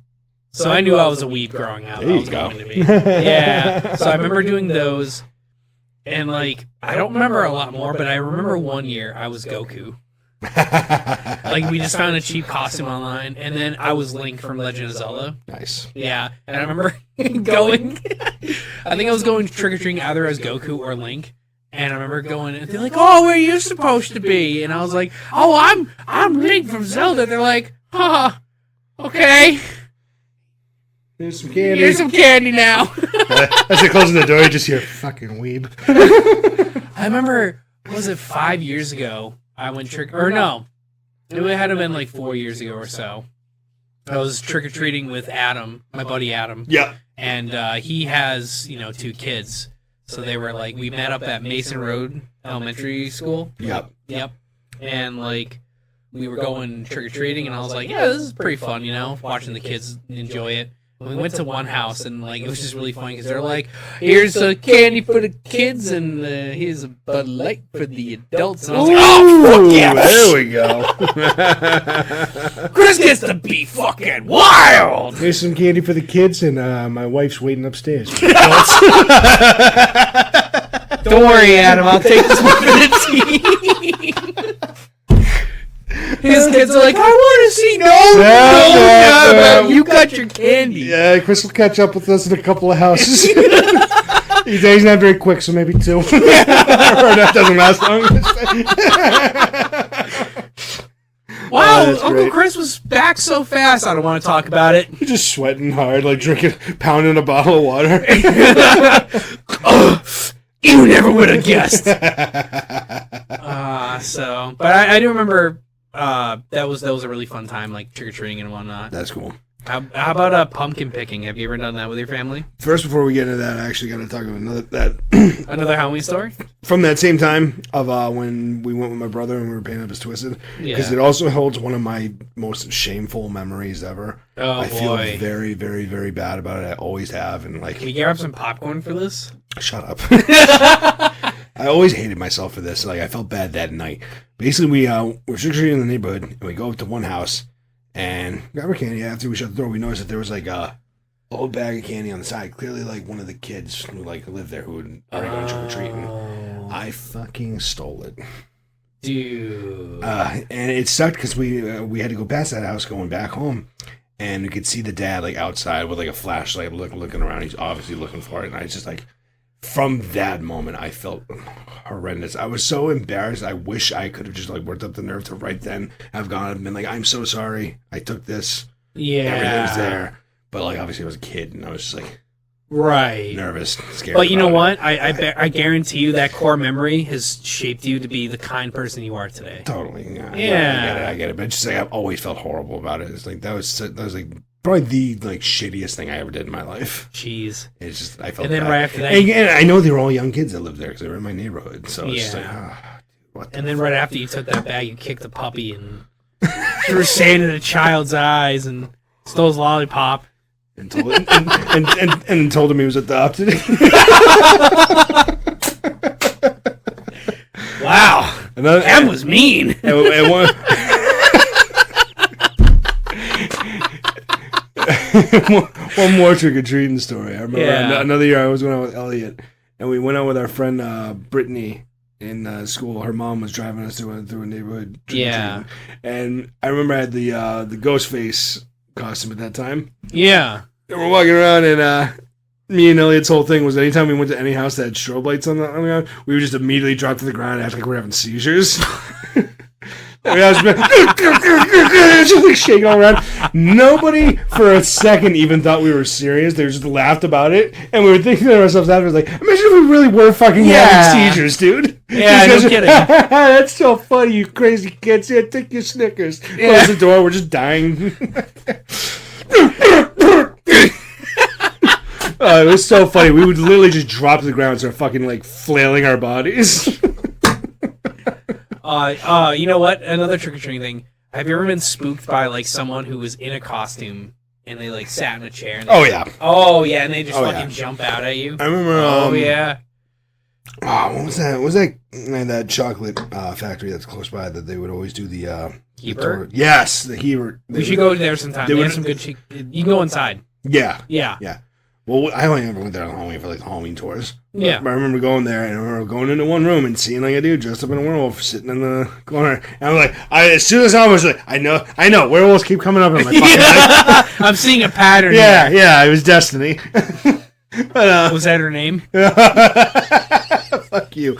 So I knew I was a weeb growing up. There you go. Going to be. Yeah. So I remember doing those, and like I don't remember a lot more, but I remember one year I was Goku. Like we just found a cheap costume online, and then I was Link from Legend of Zelda. Nice. Yeah, and I remember going. I think I was going trick or treating either as Goku or Link, and I remember going, and they're like, "Oh, where are you supposed to be?" And I was like, "Oh, I'm Link from Zelda." They're like, "Huh, okay, Here's some candy. here's some candy now." As they closing the door, you just hear fucking weeb. I remember, was it 5 years ago? I went or no, it had to have been like 4 years ago or so. I was trick or treating with Adam, my buddy Adam. Yeah. And he has, 2 kids. So they were like, we met up at Mason Road Elementary School. Yep. Yep. And like, we were going trick or treating, and I was like, yeah, this is pretty fun, watching the kids enjoy it. And we went to one house, and like, it was just really funny because they're like, here's a candy for the kids, and here's a Bud Light for the adults. And I was like, oh, fuck yeah! There we go. Chris gets to be fucking wild! Here's some candy for the kids, and my wife's waiting upstairs. Don't worry, Adam. I'll take this one for the team. His kids are like, I want to see. No. You got your candy. Yeah, Chris will catch up with us in a couple of houses. He's not very quick, so maybe 2. Or that doesn't last long. Wow, that's Uncle great. Chris was back so fast. I don't want to talk about it. You're just sweating hard, like pounding a bottle of water. You never would have guessed. But I do remember that was a really fun time, like trick or treating and whatnot. That's cool. How about pumpkin picking? Have you ever done that with your family? First, before we get into that, I actually got to talk about Another Halloween story? from that same time of when we went with my brother and we were paying up as Twisted, because it also holds one of my most shameful memories ever. Oh, I feel boy. very, very, very bad about it. I always have, and like, Can we grab some popcorn for this? shut up. I always hated myself for this. Like, I felt bad that night. Basically, we're trick-or-treating in the neighborhood, and we go up to one house and grab our candy. After we shut the door, we noticed that there was like a old bag of candy on the side. Clearly, like one of the kids who like lived there who had already gone trick-or-treating. I fucking stole it. Dude. And it sucked because we had to go past that house going back home, and we could see the dad like outside with like a flashlight looking around. He's obviously looking for it, and I just like, from that moment, I felt horrendous. I was so embarrassed. I wish I could have just like worked up the nerve to right then have gone and been like, I'm so sorry. I took this. Yeah. Everything's there. But like, obviously I was a kid, and I was just like, right. nervous, scared. But you know about what? I guarantee you that core memory has shaped you to be the kind person you are today. Totally. Yeah. I get it. But it's just like, I've always felt horrible about it. It's like, that was like probably the like shittiest thing I ever did in my life. Jeez. It's just, I felt And then bad. right after that, And I know they were all young kids that lived there because they were in my neighborhood. So it's just like, what the and then right after you took that bag, you kicked the puppy and threw sand in the child's eyes and stole his lollipop. and told, and told him he was adopted. Wow. That was mean. And one more trick-or-treating story. I remember another year I was going out with Elliot, and we went out with our friend Brittany in school. Her mom was driving us through a neighborhood trick-or-treating. Yeah. And I remember I had the ghost face costume at that time. Yeah. And we're walking around, and me and Elliot's whole thing was anytime we went to any house that had strobe lights on the ground, we would just immediately drop to the ground and act like we were having seizures. I was just like shaking all around. Nobody for a second even thought we were serious. They just laughed about it, and we were thinking to ourselves afterwards, like, imagine if we really were fucking having seizures, dude. Yeah, no kidding. That's so funny, you crazy kids. Yeah, take your Snickers. Close the door. We're just dying. It was so funny. We would literally just drop to the ground and start fucking like flailing our bodies. You know what? Another trick-or-treating thing. Have you ever been spooked by like someone who was in a costume and they like sat in a chair? And they, Oh yeah, and they just fucking jump out at you. I remember. Oh yeah. Oh, what was that? What was that chocolate factory that's close by that they would always do the Hebert? Yes, the Hebert. We should go there sometime. They have some good shit. You can go inside. Yeah. Yeah. Well, I only ever went there on Halloween for like Halloween tours. Yeah. But I remember going there and I remember going into one room and seeing like a dude dressed up in a werewolf sitting in the corner. And I'm like, as soon as I was like, I know, werewolves keep coming up in my fucking life. I'm seeing a pattern. Yeah, here. yeah, it was Destiny. But, was that her name? Fuck you.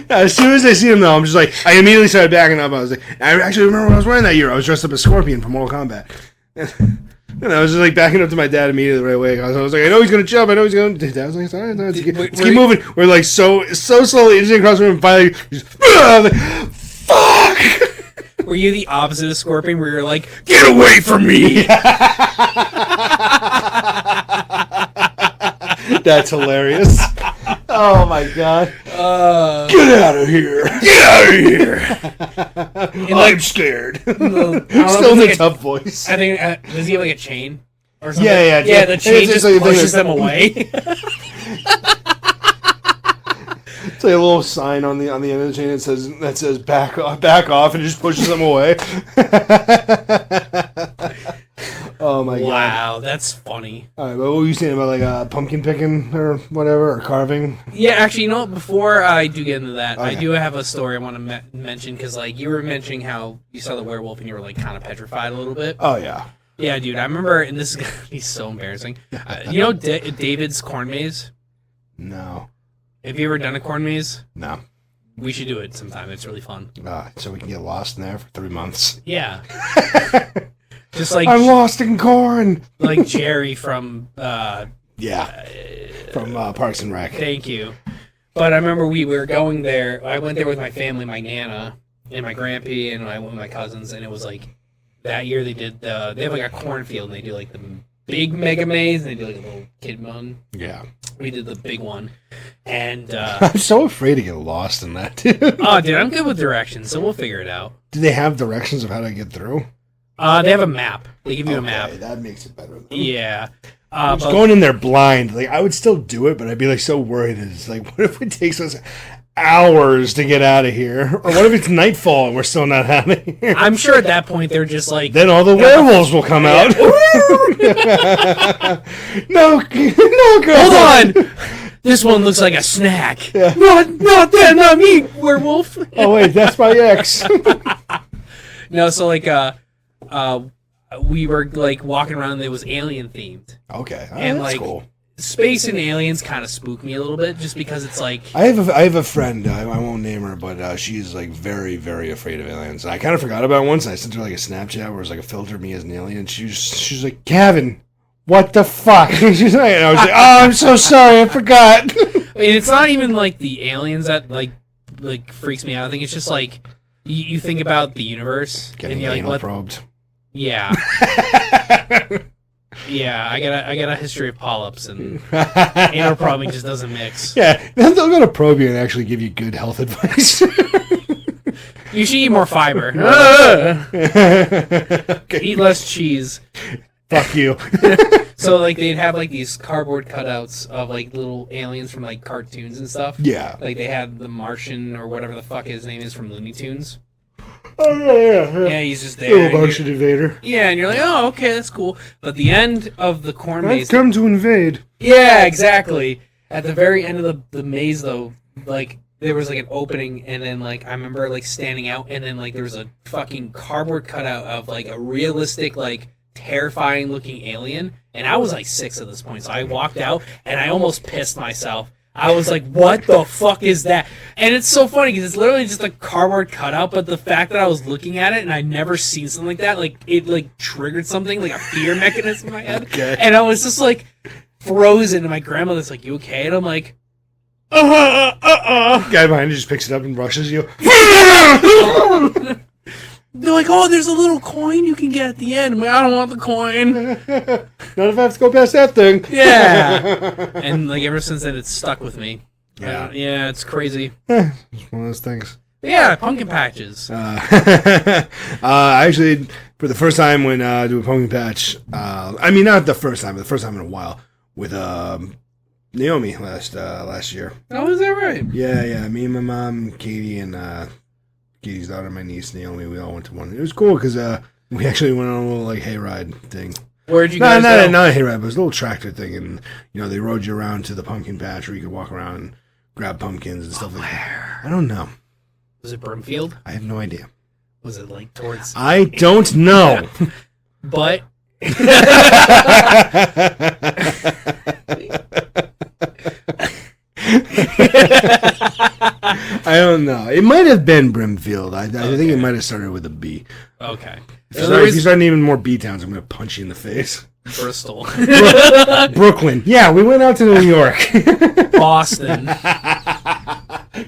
As soon as I see him, though, I'm just like, I immediately started backing up. I was like, I actually remember what I was wearing that year. I was dressed up as Scorpion from Mortal Kombat. And I was just like backing up to my dad immediately right away. I was like, I know he's gonna jump. I know he's gonna. Dad was like, sorry, let's keep moving. We're like so slowly inching across the room. And finally, I was like, fuck. Were you the opposite of Scorpion, where you're like, get away from me? That's hilarious. Oh my god. Get out of here. Get out of here. I'm scared. Still in the tough voice. I think, does he have like a chain? Or something? Yeah. Yeah, the chain just like pushes them away. It's like a little sign on the end of the chain that says back off, and it just pushes them away. Oh my god! Wow, that's funny. All right, but what were you saying about like pumpkin picking or whatever, or carving? Yeah, actually, you know what? Before I do get into that, Okay. I do have a story I want to mention because, like, you were mentioning how you saw the werewolf and you were like kind of petrified a little bit. Oh yeah. Yeah, dude, I remember, and this is gonna be so embarrassing. You know David's corn maze? No. Have you ever done a corn maze? No. We should do it sometime. It's really fun. So we can get lost in there for 3 months. Yeah. Just like I'm lost in corn. like Jerry from Yeah. From Parks and Rec. Thank you. But I remember we were going there. I went there with my family, my nana and my grandpa, and I went with my cousins. And it was like that year they have like a cornfield, and they do like the big mega maze, and they do like a little kid one. Yeah. We did the big one, and I'm so afraid to get lost in that, dude. oh, dude, I'm good with directions, so we'll figure it out. Do they have directions of how to get through? They have a map. They give you a map. That makes it better. Yeah. Just going in there blind, like I would still do it, but I'd be like so worried. It's like, what if it takes us hours to get out of here, or what if it's nightfall and we're still not out of here? I'm sure at that point they're just like, Then all the werewolves will come out. No, girl. hold on. This one looks like a snack. Yeah. Not that, not me, werewolf. Oh wait, that's my ex. No, so like we were like walking around and it was alien themed. Okay, And, that's like, cool. Space and aliens kind of spook me a little bit just because it's like I have a friend. I won't name her, but she's like very, very afraid of aliens. And I kind of forgot about it once. And I sent her like a Snapchat where it was like a filter of me as an alien. She's like, Kevin, what the fuck? She's like, and I was like, oh, I'm so sorry, I forgot. I mean, it's not even like the aliens that like freaks me out. I think it's just like you think about the universe Getting and you're like, anal what? probed. Yeah. Yeah, I got a history of polyps, and anal probing just doesn't mix. Yeah, they'll go to probe you and actually give you good health advice. You should eat more fiber. Eat less cheese. Fuck you. So like they'd have like these cardboard cutouts of like little aliens from like cartoons and stuff. Yeah. Like they had the Martian or whatever the fuck his name is from Looney Tunes. Oh yeah. Yeah, he's just there. Little and Martian you're- invader. Yeah, and you're like, oh, okay, that's cool. But the end of the corn I've maze. come to invade. Yeah, exactly. At the very end of the maze, though, like there was like an opening, and then like I remember like standing out, and then like there was a fucking cardboard cutout of like a realistic, like terrifying looking alien, and I was like 6 at this point, so I walked out and I almost pissed myself. I was like, what the fuck is that? And it's so funny because it's literally just a cardboard cutout, but the fact that I was looking at it and I'd never seen something like that, like it like triggered something, like a fear mechanism in my head. Okay. And I was just like frozen, and my grandmother's like, you okay? And I'm like, Guy behind you just picks it up and rushes you. They're like, oh, there's a little coin you can get at the end. I'm like, I don't want the coin. Not if I have to go past that thing. Yeah. And like ever since then, it's stuck with me. Yeah. Yeah, it's crazy. It's one of those things. Yeah, pumpkin patches. Actually, for the first time when doing pumpkin patch, I mean not the first time, but the first time in a while with Naomi last year. Oh, is that right? Yeah. Me and my mom, Katie, and Katie's daughter, my niece Naomi, we all went to one. It was cool because we actually went on a little like hayride thing. Where'd you guys go? Not a hayride, but it was a little tractor thing, and they rode you around to the pumpkin patch where you could walk around and grab pumpkins and stuff like that. I don't know. Was it Brimfield? I have no idea. Was it like towards? I don't know. But I don't know. It might have been Brimfield. I think it might have started with a B. Okay. If you start naming more B towns, I'm going to punch you in the face. Bristol. Brooklyn. Yeah, we went out to New York. Boston.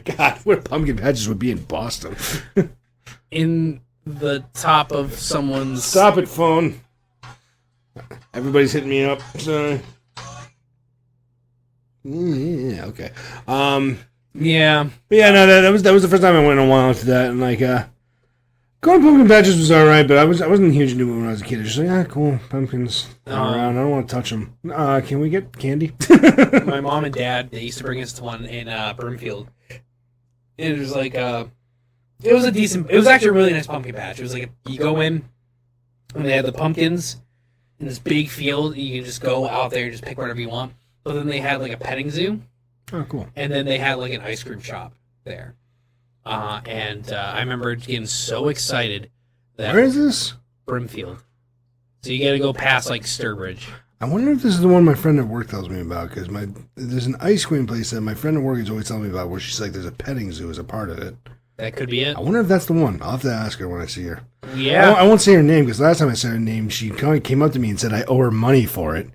God, what pumpkin patches would be in Boston? In the top of someone's... Stop it, phone. Everybody's hitting me up. Sorry. Yeah, okay. Yeah. But yeah, no, that was the first time I went in a while to that, and like, going to pumpkin patches was alright, but I wasn't huge into it when I was a kid. I was just like, cool, pumpkins around. I don't want to touch them. Can we get candy? My mom and dad, they used to bring us to one in Brimfield. It was like, it was actually a really nice pumpkin patch. It was like, you go in, and they had the pumpkins in this big field. You can just go out there and just pick whatever you want. But then they had like a petting zoo. Oh, cool. And then they had like an ice cream shop there. And I remember getting so excited. Where is this? Brimfield. So you got to go past like Sturbridge. I wonder if this is the one my friend at work tells me about, because there's an ice cream place that my friend at work is always telling me about where she's like, there's a petting zoo as a part of it. That could be it. I wonder if that's the one. I'll have to ask her when I see her. Yeah. I won't say her name, because last time I said her name, she came up to me and said I owe her money for it.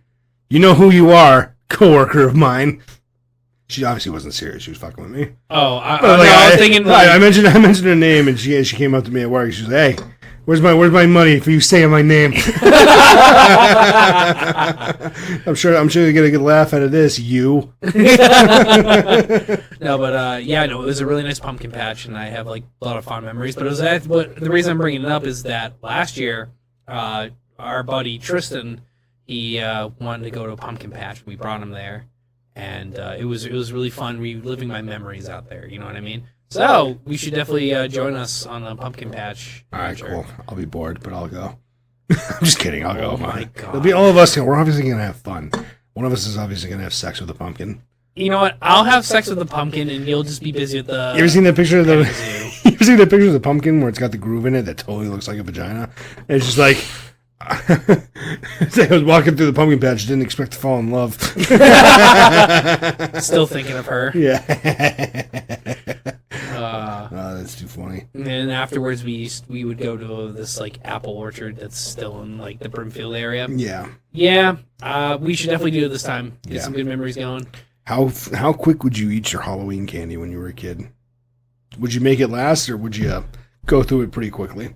You know who you are, coworker of mine. She obviously wasn't serious. She was fucking with me. Oh, I was thinking. Like, I mentioned her name, and she came up to me at work. She was like, "Hey, where's my money for you saying my name?" I'm sure you get a good laugh out of this. You. No, but it was a really nice pumpkin patch, and I have like a lot of fond memories. But the reason I'm bringing it up is that last year, our buddy Tristan, he wanted to go to a pumpkin patch. We brought him there. And it was really fun reliving my memories out there. You know what I mean? So we should definitely join us on a pumpkin patch. All right, cool. I'll be bored, but I'll go. I'm just kidding. I'll go. Oh my god! It'll be all of us. We're obviously gonna have fun. One of us is obviously gonna have sex with a pumpkin. You know what? I'll have sex with the pumpkin, and you'll just be busy with the. You ever seen that picture of the? You ever seen that picture of the pumpkin where it's got the groove in it that totally looks like a vagina? And it's just like. I was walking through the pumpkin patch, didn't expect to fall in love. Still thinking of her. Yeah. That's too funny. And then afterwards, we would go to this like apple orchard that's still in like the Brimfield area. Yeah. Yeah. We should definitely do it this time. Get some good memories going. How quick would you eat your Halloween candy when you were a kid? Would you make it last, or would you go through it pretty quickly?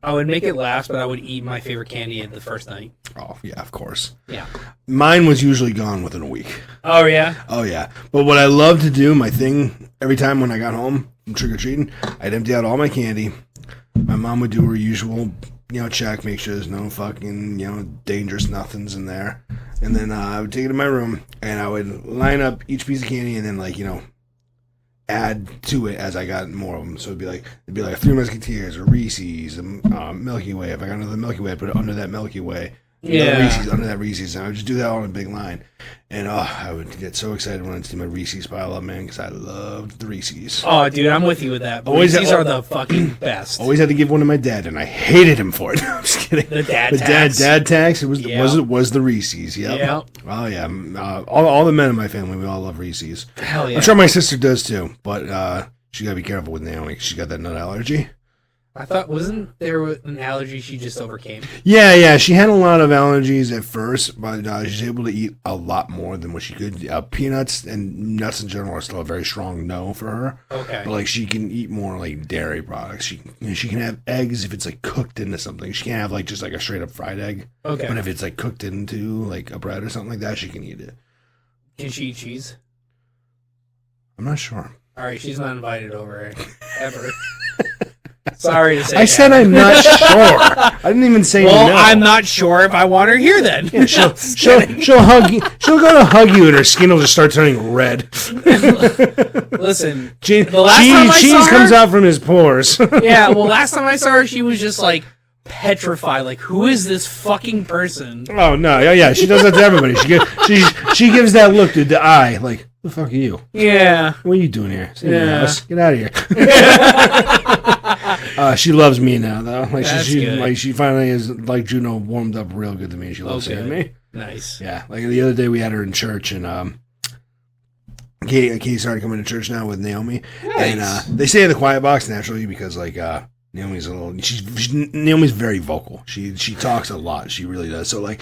I would make it last, but I would eat my favorite candy the first night. Oh, yeah, of course. Yeah. Mine was usually gone within a week. Oh, yeah? Oh, yeah. But what I love to do, my thing, every time when I got home from trick-or-treating, I'd empty out all my candy. My mom would do her usual, check, make sure there's no fucking, dangerous nothings in there. And then I would take it to my room, and I would line up each piece of candy and then, add to it as I got more of them. So it'd be like a Three Musketeers or Reese's, Milky Way. If I got another Milky Way, I'd put it under that Milky Way. Yeah. Reese's under that Reese's, and I would just do that all in a big line. And I would get so excited when I'd see my Reese's pile up, man, because I loved the Reese's. Oh, dude, I'm with you with that. Reese's are the fucking best. Always had to give one to my dad, and I hated him for it. I'm just kidding. The dad tax. Dad tax. It was the Reese's. Yep. Yeah. Oh yeah. All the men in my family, we all love Reese's. Hell yeah. I'm sure my sister does too, but she gotta be careful with Naomi. She got that nut allergy. I thought, wasn't there an allergy she just overcame? Yeah. She had a lot of allergies at first, but she's able to eat a lot more than what she could. Peanuts and nuts in general are still a very strong no for her. Okay. But she can eat more dairy products. She can have eggs if it's cooked into something. She can't have just a straight up fried egg. Okay. But if it's cooked into a bread or something like that, she can eat it. Can she eat cheese? I'm not sure. All right, she's not invited over ever. Sorry to say. I said I'm not sure. I didn't even say Well, no. I'm not sure if I want her here then. Yeah, she'll hug you. She'll go to hug you, and her skin will just start turning red. Listen, Cheese the last time I saw her, comes out from his pores. yeah, well, last time I saw her, she was just like petrified. Like, who is this fucking person? Oh no, yeah, she does that to everybody. She gives that look to the eye, like, the fuck are you? Yeah. What are you doing here? Stay in your Yeah. house. Get out of here. She loves me now, though. Like That's she good. like she finally is like Juno warmed up real good to me. She loves seeing me. Nice. Yeah, like the other day we had her in church, and Katie started coming to church now with Naomi, and they stay in the quiet box naturally because like Naomi's a little. Naomi's very vocal. She talks a lot. She really does. So like,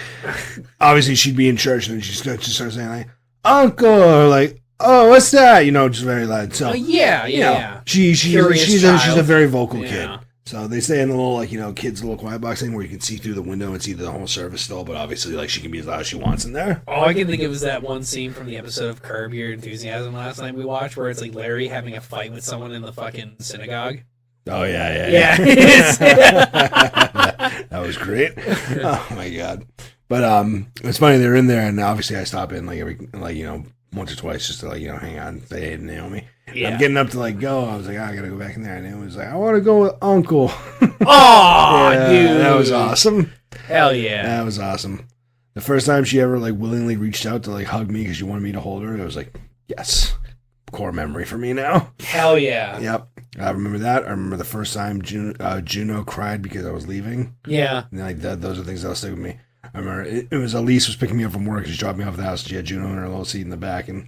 obviously she'd be in church and then she starts saying like, "Uncle," or like, "Oh, what's that?" You know, just very loud. So Yeah. you know, she's Curious a child. very vocal Yeah. kid. So they stay in the little, like, you know, kids' little quiet box thing where you can see through the window and see the whole service still, but obviously, like, she can be as loud as she wants in there. All I can think of is that one scene from the episode of Curb Your Enthusiasm last night we watched, where it's like Larry having a fight with someone in the fucking synagogue. Oh, yeah. Yeah. That was great. Oh, my God. But it's funny, they're in there, and obviously I stop in, like, once or twice just to, like, hang out and say hey to Naomi. Yeah. I'm getting up to, like, go. I was like, I gotta go back in there. And Naomi was like, I want to go with Uncle. Oh, Yeah, dude. that was awesome. Hell yeah. That was awesome. The first time she ever like willingly reached out to like hug me because she wanted me to hold her, it was like, yes, core memory for me now. Hell yeah. Yep, I remember that. I remember the first time Juno cried because I was leaving. Yeah. And like that, those are things that'll stick with me. I remember it was Elise was picking me up from work. She dropped me off at the house. She had Juno in her little seat in the back, and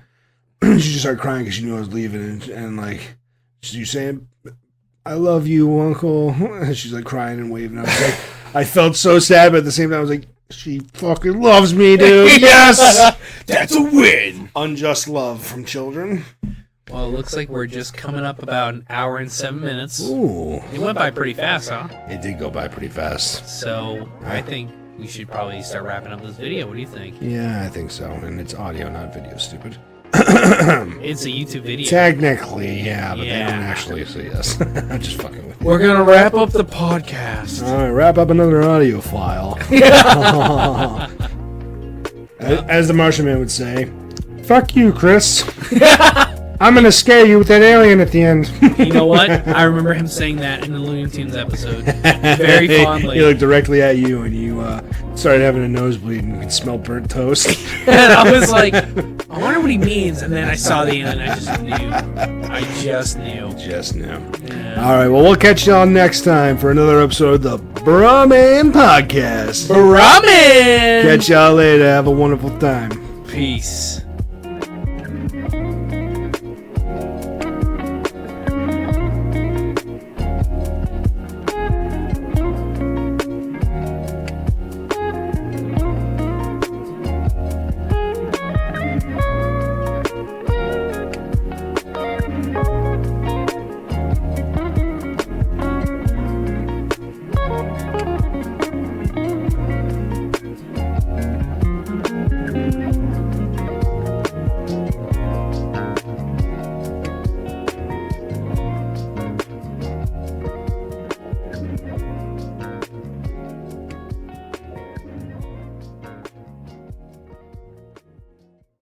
she just started crying because she knew I was leaving. And like, she's saying, "I love you, Uncle." And she's like crying and waving. I was like, I felt so sad, but at the same time, I was like, she fucking loves me, dude. Yes, That's a win. unjust love from children. Well, it looks like we're just coming up about an hour and 7 minutes. Ooh, It went by pretty fast, huh? it did go by pretty fast. So I think we should probably start wrapping up this video. What do you think? Yeah, I think so. And it's audio, not video. Stupid. It's a YouTube video. Technically, yeah, but they Yeah. don't actually see us. I'm just fucking with you. We're gonna wrap up the podcast. All right, wrap up another audio file. As the Martian Man would say, "Fuck you, Chris. I'm gonna scare you with that alien at the end." You know what? I remember him saying that in the Looney Tunes episode very fondly. He looked directly at you, and you started having a nosebleed, and you could smell burnt toast. And I was like, I wonder what he means. And then I saw the alien. I just knew. I just knew. Just now. Yeah. All right, well, we'll catch y'all next time for another episode of the Brahman Podcast. Ramen! Catch y'all later. Have a wonderful time. Peace.